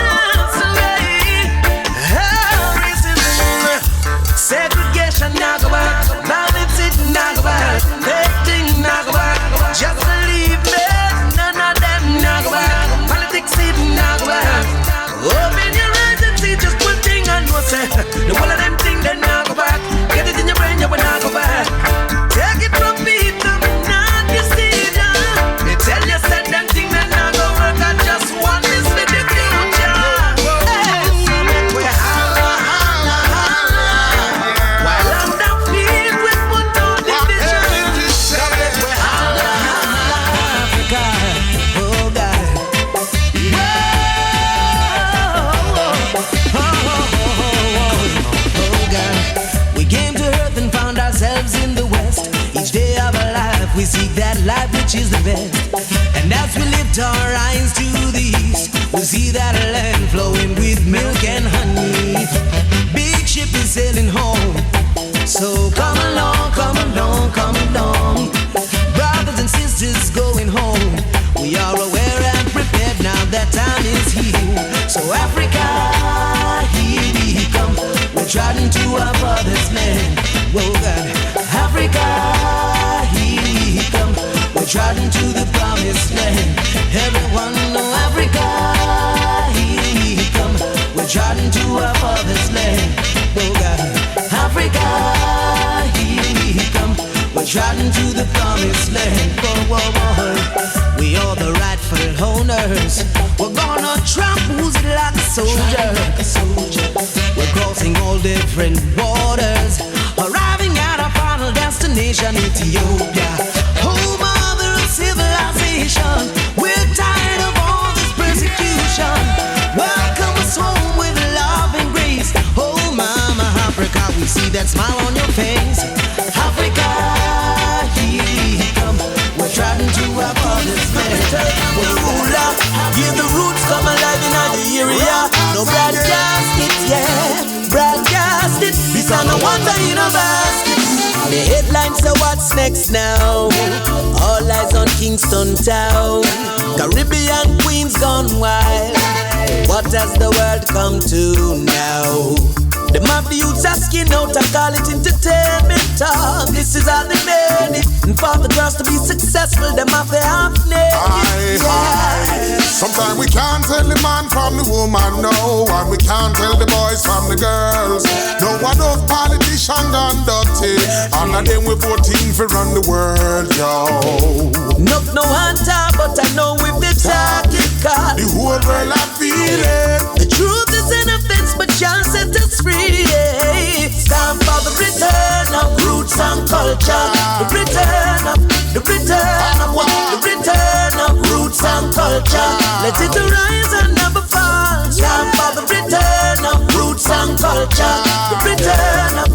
So come along, come along, come along. Brothers and sisters going home. We are aware and prepared now that time is here. So Africa, here we come. We're trotting to our father's land. Whoa, God. Africa, here we come. We're trotting to the promised land. Everyone know Africa, here we come. We're trotting to our father's land. Whoa, God. Africa, here we come. We're trotting to the promised land. Whoa, whoa, whoa. We are the rightful owners. We're gonna trample it like a soldier. We're crossing all different waters, arriving at our final destination, Ethiopia, home mother of civilization. We're tired of all this persecution. Welcome us home with love and grace. Oh, Mama Africa, we see that smile on your face. Africa, here we come. We're trotting to our father's land. We're ruler, give the roots come alive in the area. No broadcast it, yeah, broadcast it. This are no wonder in a basket. The headlines say what's next now. All eyes on Kingston town. Caribbean queens gone wild. What has the world come to now? Them have the youths asking out and call it entertainment talk. This is how they made it. And for the girls to be successful, them have to half naked. Sometimes we can't tell the man from the woman, no. And we can't tell the boys from the girls. No one of politicians done dirty. And of them we voting for run the world, yo. No one talk, but I know we've been talking. The whole world I feel it. The truth is an offense, but John set us free. It's time for the return of roots and culture. The return of the return of roots and culture. Let it arise and never fall. Time for the return of roots and culture. The return of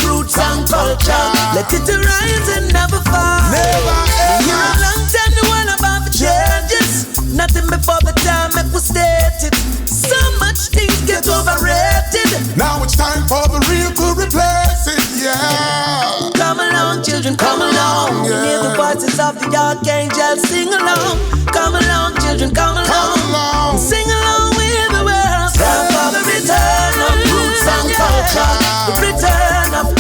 roots and culture. Let it arise and never fall. Never ever. You're a long time the one about the changes. Nothing before the time it was stated. So much things get overrated. Now it's time for the real to replace it, yeah. Come along, children, come along. Yeah. Hear the voices of the archangels sing along. Come along, children, come along. Come along. Sing along with the world. Time for the return of roots and culture. The return of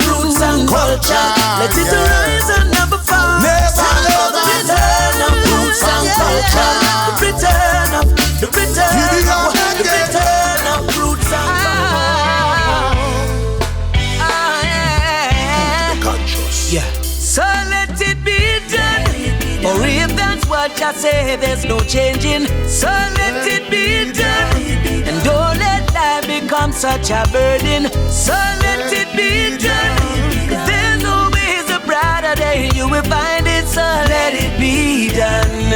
roots and culture. Let it arise and never fall. Time for the return of roots and culture. The return of roots and culture. Yeah. So let it be done. Or if that's what I say, there's no changing. So let it be done. And don't let life become such a burden. So let it be done. 'Cause there's always a brighter day. You will find it. So let it be done.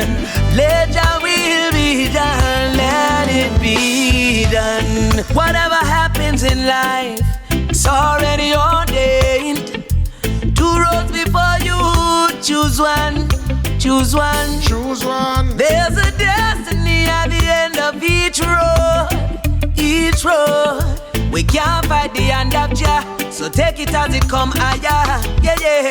Let your will be done. Let it be done. Whatever happens in life, it's already ordained. Two roads before you, choose one. Choose one. Choose one. There's a destiny at the end of each road. Each road. We can't fight the hand of Jah, so take it as it come higher. Yeah, yeah.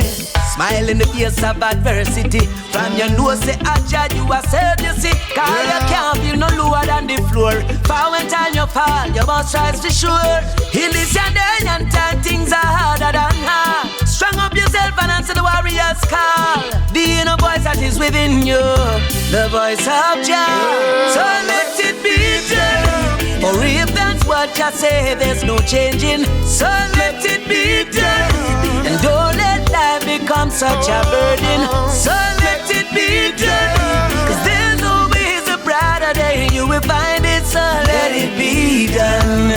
Smile in the face of adversity. From your nose, say, Jah, you are saved, you see. Cause you can't feel no lower than the floor. For when time you fall, you must rise for sure. In this your day and time, things are harder than hard. Strong up yourself and answer the warrior's call. The inner voice that is within you, the voice of Jah. So let it be done. Or if that's what I say, there's no changing. So let it be done. And don't let life become such a burden. So let it be done. 'Cause there's always a brighter day. You will find it. So let it be done.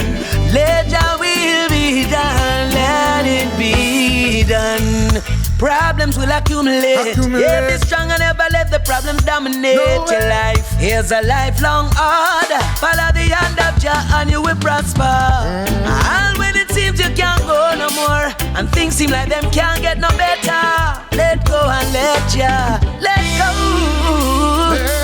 Let your will be done. Let it be done. Problems will accumulate. Yeah, be strong and never let the problems dominate your life. Here's a lifelong order. Follow the hand of Jah and you will prosper. And when it seems you can't go no more and things seem like them can't get no better, let go and let Jah let go.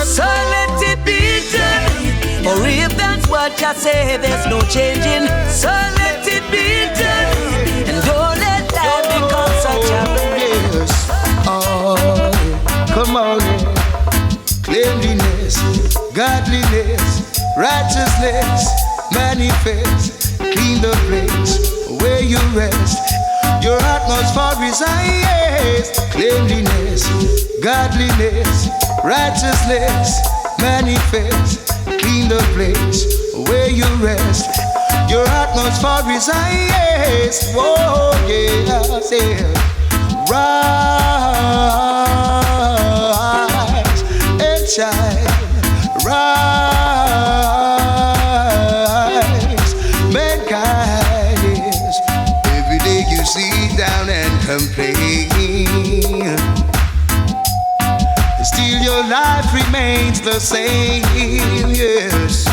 So let it be done. Or if that's what Jah say there's no changing, so let it be done, and don't let life become such a burden. Yes, oh, come on, cleanliness, godliness, righteousness, manifest, clean the place where you rest. Your atmosphere is highest. Cleanliness, godliness, righteousness, manifest, clean the place where you rest. Your atmosphere is highest. Whoa, yeah, say, rise and shine, rise, mankind is. Every day you sit down and complain, still your life remains the same, yes.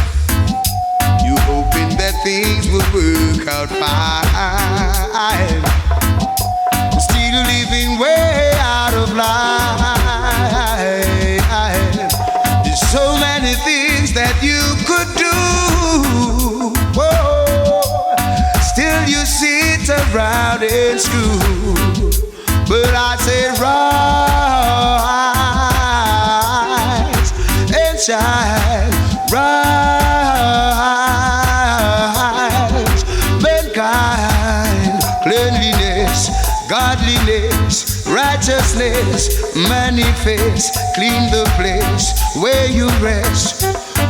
You hoping that things will work out fine, still living way out of line. There's so many things that you could do, whoa. Still you sit around and screw. But I say rise and shine, rise, mankind, cleanliness, godliness, righteousness, manifest, clean the place where you rest.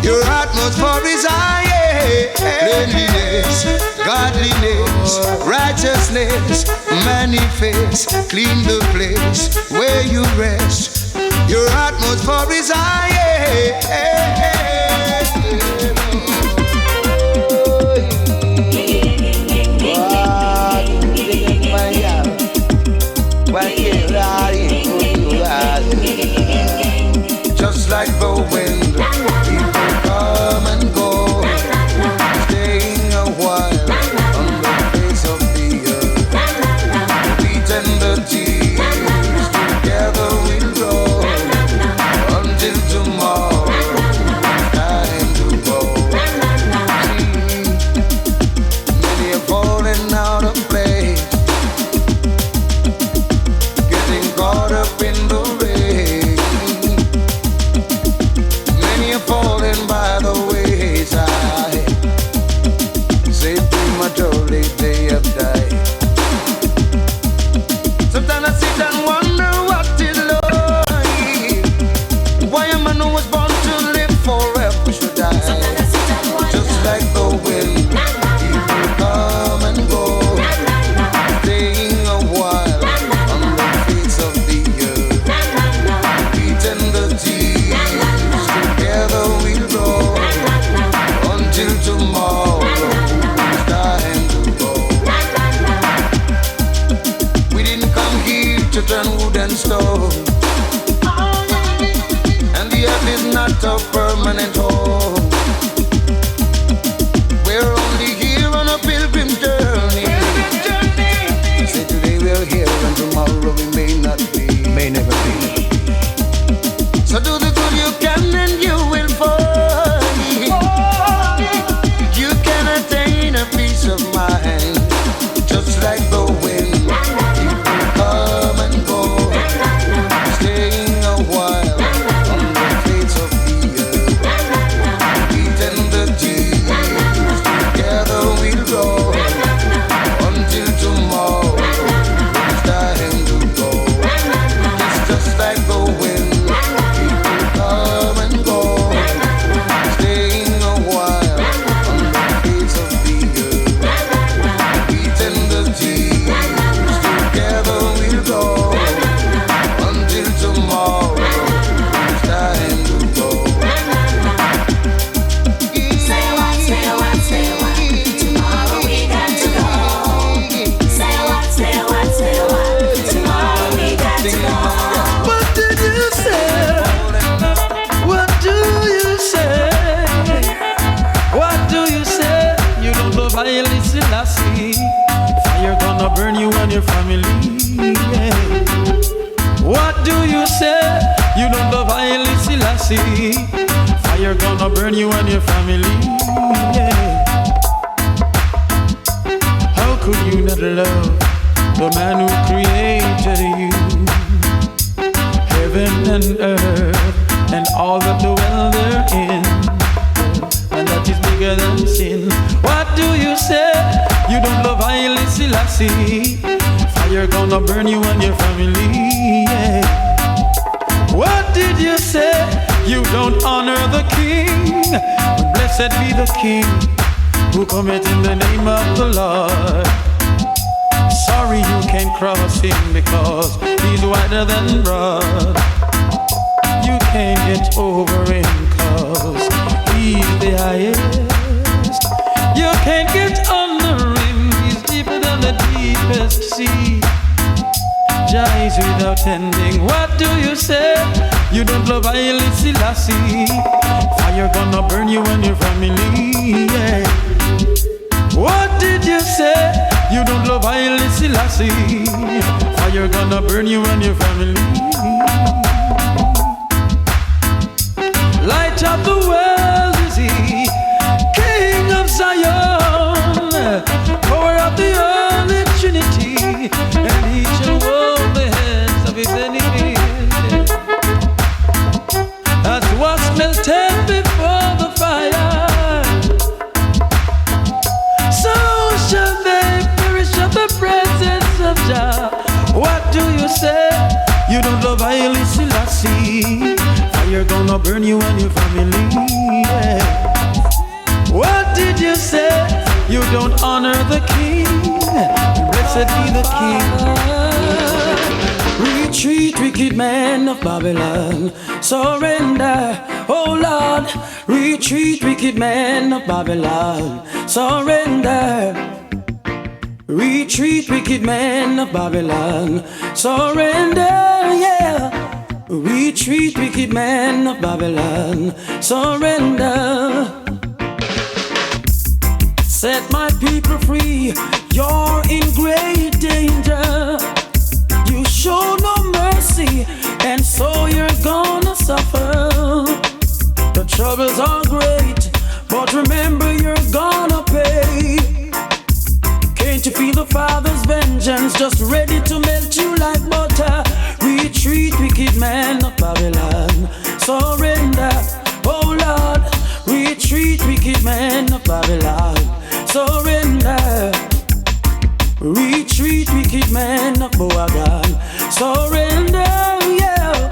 Your atmosphere is high, cleanliness, godliness, righteousness, manifest, clean the place where you rest. Your atmosphere is high. Just like the wind, people come and go, staying a while on the face of the earth. Beat and the tears together we'll grow until tomorrow. Time to go. Many are falling out of place, getting caught up in the rain. Many are falling by the wayside, say prematurely they have died. Sometimes I sit and wonder what is life. Why a man who was born to live forever should die? Just like the wind, people come and go, staying a while on the face of the earth. Beating the tears together we'll go until tomorrow. It's time to go. We didn't come here to turn wood and stone, and the earth is not a permanent home. We're only here on a pilgrim journey. Say today we're here and tomorrow we may not be, may never be. So do the good you can and you will find you can attain a peace of mind. Just like the wind, people come and go, staying a while on the face of the earth. Beating the tears together we'll go until tomorrow. It's time to go. It's just like the wind, people come and go, staying a while on the face of the earth. Beating the tears together we'll go until tomorrow. It's time to go. Say what, tomorrow we got to go. Say what, tomorrow we got to go. What did you say? What do you say? What do you say? You don't love Haile Selassie. Fire gonna burn you and your family. Yeah. What do you say? You don't love Haile Selassie. Fire gonna burn you and your family. Yeah. How could you not love the man who created you? Heaven and earth and all that dwell therein, and that is bigger than sin. What do you say? You don't love Haile Selassie. Fire gonna burn you and your family. Yeah. What did you say? You don't honor the king. But blessed be the king who cometh in the name of the Lord. Sorry you can't cross him because he's wider than broad. You can't get over him cause he's the highest. You can't get under him, he's deeper than the deepest sea. Jais without ending. What do you say? You don't love Haile Selassie. Fire gonna burn you and your family. Yeah. What did you say? You don't love Haile Selassie. Fire gonna burn you and your family. Light of the world is he, King of Zion, power of the Holy Trinity, and he shall hold the hands of his enemies. As was melted before the fire, so shall they perish at the presence of Jah. What do you say? You don't love Haile Selassie. Fire gonna burn you and your family. Yeah. What did you say? You don't honor the king. Blessed be the king. Retreat, wicked men of Babylon. Surrender, oh Lord. Retreat, wicked men of Babylon. Surrender. Retreat, wicked men of Babylon. Surrender, yeah. Retreat, wicked men of Babylon. Surrender. Set my people free. You're in great danger. You show no mercy, and so you're gonna suffer. The troubles are great, but remember you're gonna pay. Can't you feel the Father's vengeance just ready to melt you like butter? Retreat, wicked man of Babylon. Surrender, oh Lord. Retreat, wicked man of Babylon. Surrender. Retreat, wicked man of Boagan. Surrender, yeah.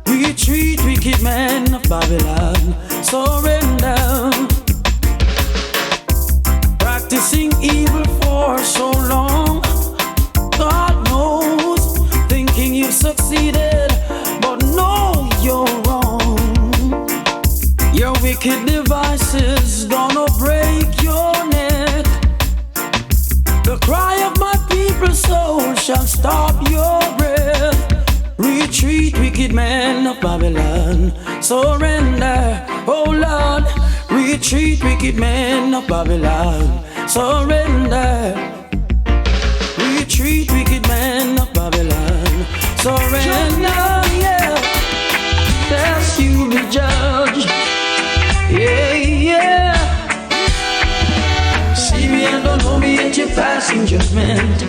Retreat, wicked man of Babylon. Surrender. Practicing evil for so long, God knows, thinking you've succeeded, but no, you're wrong. Your wicked devices gonna break your neck. The cry of my people's soul shall stop your breath. Retreat, wicked man of Babylon. Surrender, oh Lord. Retreat, wicked man of Babylon. Surrender. Retreat, wicked man of Babylon. Surrender, yeah. Lest you be judged. Yeah, yeah. See me and don't know me yet you're passing judgment.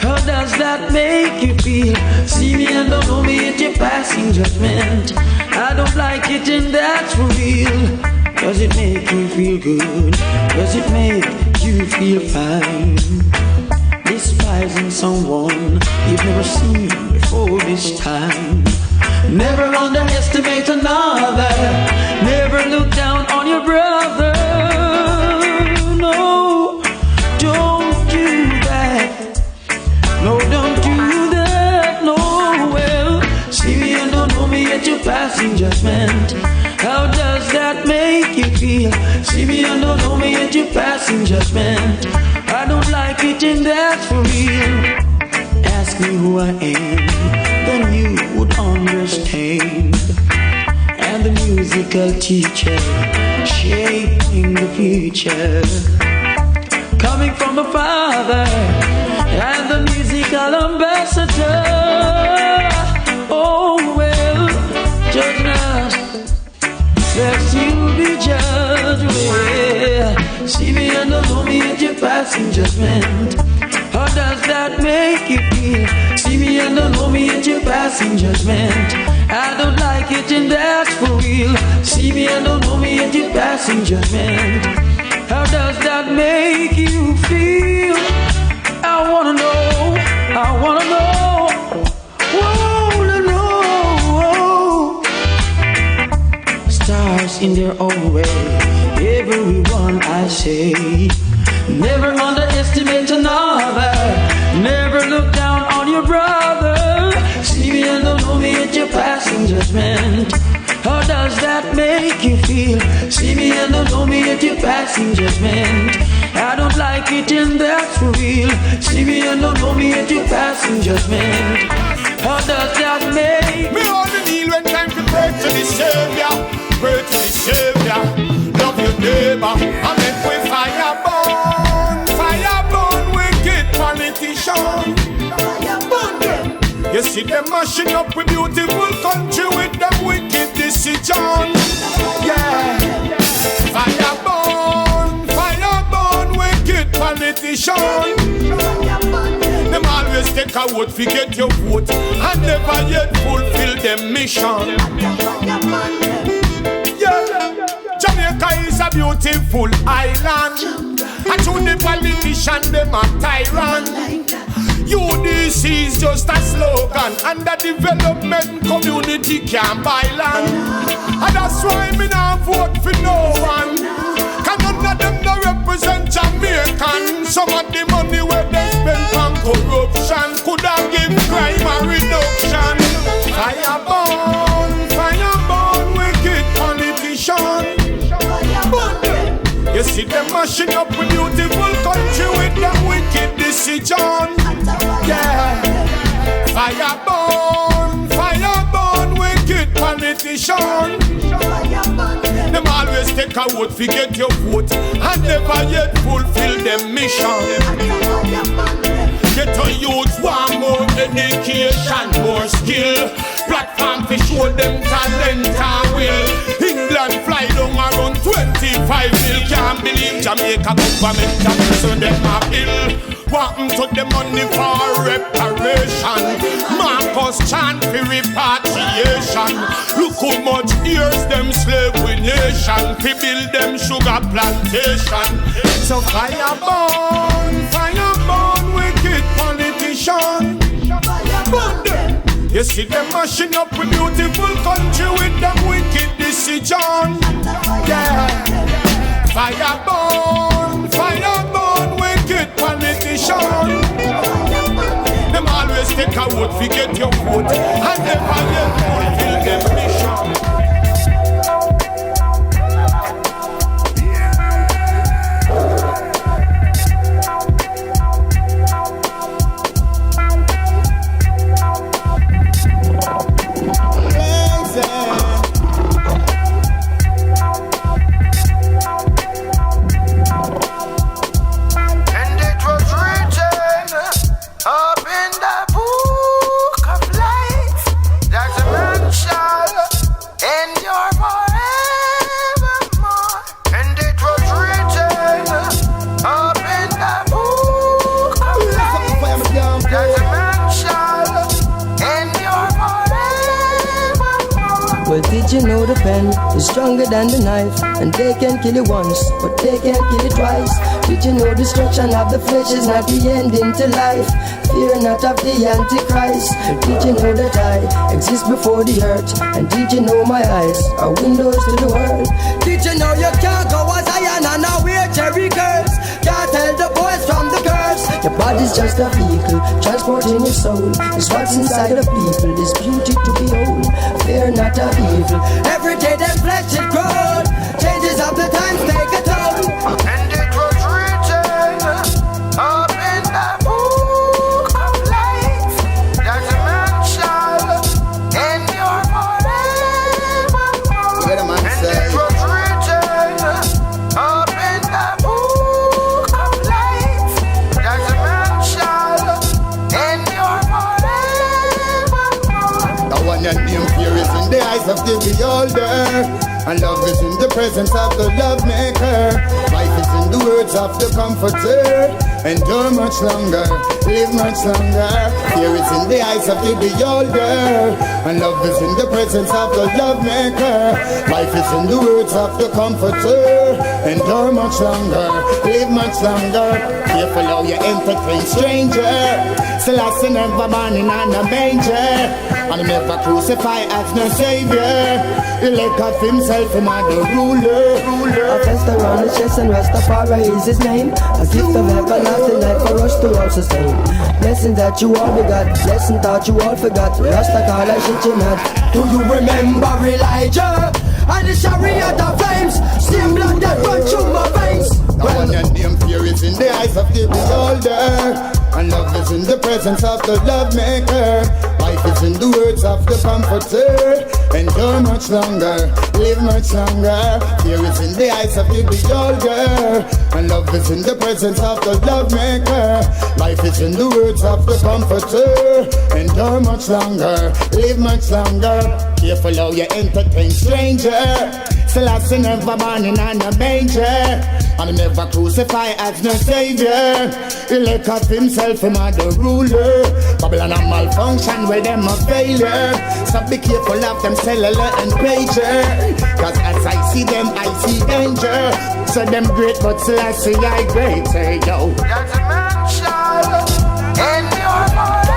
How does that make you feel? See me and don't know me yet you're passing judgment. I don't like it and that's for real. Does it make you feel good? Does it make you feel fine? Despising someone you've never seen before this time. Never underestimate another. Never look down on your brother. No, don't do that. No, don't do that. No, well, see me and don't know me yet you're passing judgment. How does that make you feel? See me and don't know me yet you're passing judgment. I don't like it and that's for real. Ask me who I am, then you would understand. And the musical teacher shaping the future, coming from the Father and the musical ambassador. Oh well, judge not, lest you judgment. How does that make you feel? See me and don't know me, yet you're passing judgment. I don't like it and that's for real. See me and don't know me, yet you're passing judgment. How does that make you feel? I wanna know, I wanna know, wanna know. Stars in their own way, everyone I say. Never underestimate another. Never look down on your brother. See me and don't know me, yet you're passing judgment. How does that make you feel? See me and don't know me, yet you're passing judgment. I don't like it and that's for real. See me and don't know me, yet you're passing judgment. How does that make me only kneel when time to pray to the Savior. Pray to the Savior. Love your neighbor and make we fire burn wicked politician. Burn them. You see them mashing up with beautiful country with them wicked decision. Yeah. Fire burn wicked politician. Them always take a vote, forget your vote, and never yet fulfill their mission. Jamaica is a beautiful island, and to the politician, them a tyrant. UDC is just a slogan, and the development community can't buy land. And that's why me not vote for no one, cause none of them no represent Jamaican. Some of the money where they spend on corruption could have given crime a reduction. Fire burn, wicked politician. You see them mashing up with beautiful country with them wicked decision. Yeah. Fire burn, wicked politician. Them always take a vote, forget your vote, and never yet fulfill their mission. Get a youth want more education, more skill. Platform to show them talent and will. England fly down around 25 mil. Can't believe Jamaica government can send them a bill. Wanting to the money for reparation. Marcus chant for repatriation. Look how much years them slave with nation. To build them sugar plantation. So fire burn, wicked politician. Burn them. You see them mashing up with beautiful country with them wicked decision. Yeah. Fire burn, wicked politician. Them always take a vote, forget your vote, and never yet fulfill their mission. Well, did you know the pen is stronger than the knife? And they can kill you once, but they can't kill you twice. Did you know destruction of the flesh is not the ending to life? Fear not of the Antichrist. Did you know that I exist before the earth? And did you know my eyes are windows to the world? Did you know you can't go as iron and now wear cherry curls? Can't tell the boys from the girls. Your body's just a vehicle, transporting your soul. It's what's inside of people, this beauty to behold. Fear not of evil. Every day them flesh it grows. Changes of the times take a toll. And it was written up in the book of life that a man shall endure forevermore. And it was written up in the book of life that a man shall endure forevermore. The one that name fear is in the eyes of of the beholder. And love is in the presence of the love maker. Life is in the words of the comforter. Endure much longer, live much longer. Fear is in the eyes of the beholder. And love is in the presence of the love maker. Life is in the words of the comforter. Endure much longer, live much longer. Careful how you entertain stranger. Selassie never born in a manger. And he never crucified as no savior. He let God himself him as the ruler. A fest around his chest and Rastafari is his name. A gift of everlasting life for us to all sustain. Blessing that you all begot, blessing that you all forgot. Rasta call I shit you not. Do you remember Elijah? And the chariot of flames, steam blood that run through my veins. Well, your name fear is in the eyes of the beholder. And love is in the presence of the love maker. Life is in the words of the comforter. Endure much longer, live much longer. Fear is in the eyes of the beholder. And love is in the presence of the love maker. Life is in the words of the comforter. Endure much longer, live much longer. Careful how you entertain stranger. Selassie never born in a manger. And he never crucified as no savior. He let up himself him as the ruler. Babylon a malfunction where them a failure. So be careful of them cellular and pager. Cause as I see them I see danger. So them great but Selassie I great. Say yo, that's a mansion in your mind.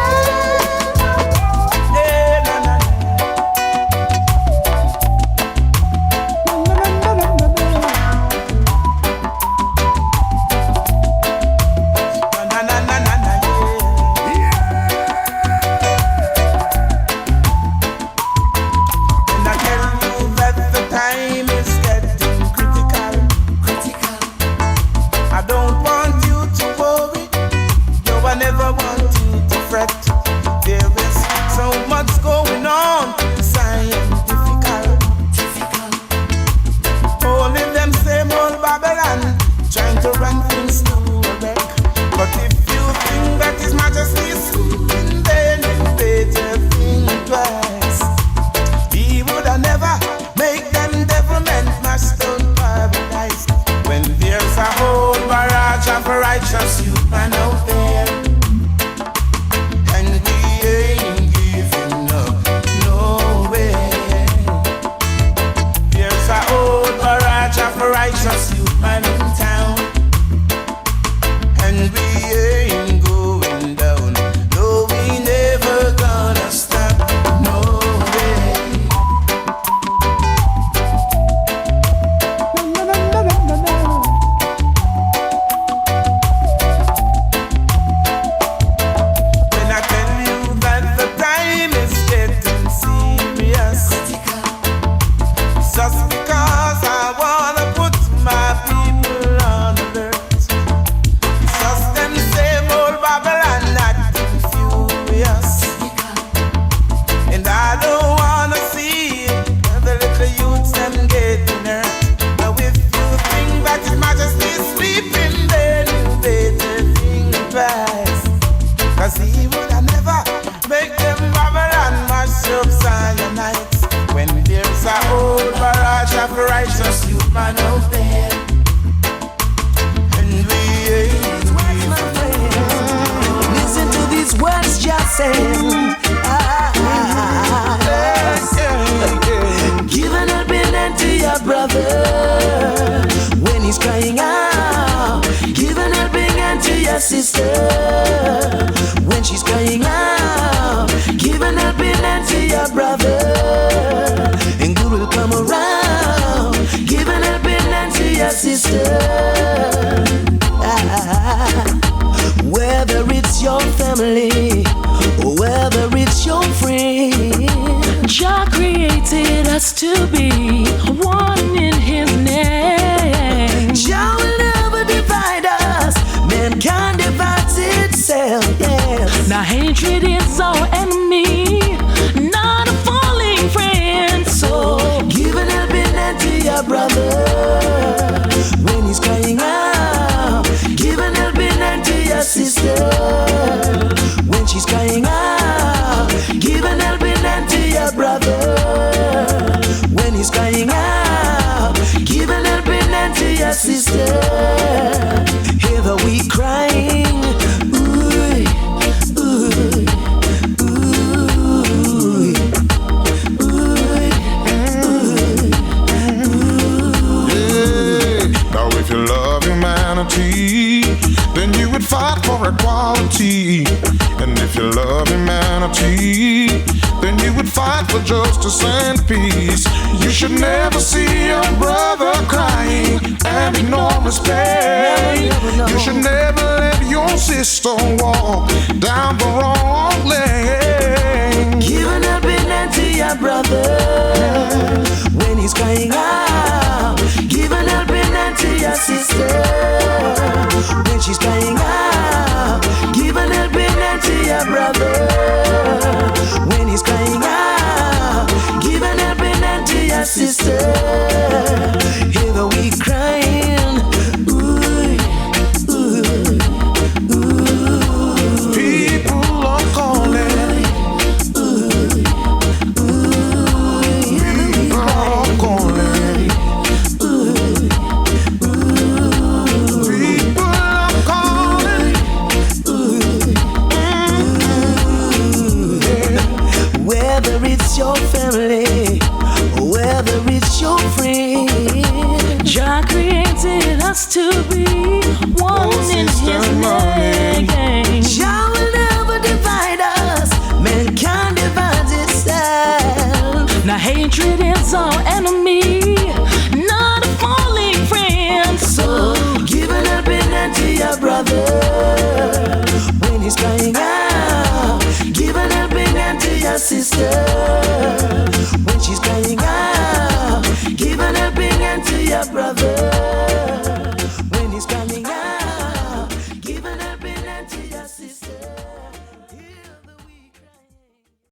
Whether it's your family or whether it's your friend, Jah created us to be one in His name. Jah will never divide us. Mankind divides itself. Yes. Now hatred is our enemy, not a falling friend. So give an helping hand to your brother when he's crying out. Give an helping hand to your sister when she's crying out. Give an helping hand to your brother. humanity, then you would fight for equality. And if you love humanity, then you would fight for justice and peace. You should never see your brother crying and ignore his pain. You should never let your sister walk down the wrong lane. Give an helping hand to your brother when he's crying out. Give an helping hand to your sister when she's crying out. Give an helping hand to your brother when he's crying out. Give an helping hand to your sister. Hear the weak crying. Ooh, ooh, ooh. People are calling. People are calling. People are calling. Whether it's your family, whether it's your friend, God created us to be one in His name. Jah will never divide us. Mankind divides itself. Now hatred is our enemy, not a falling friend. So give an helping hand to your brother when he's crying out. Give an helping hand to your sister when she's crying out. Give an helping hand to your brother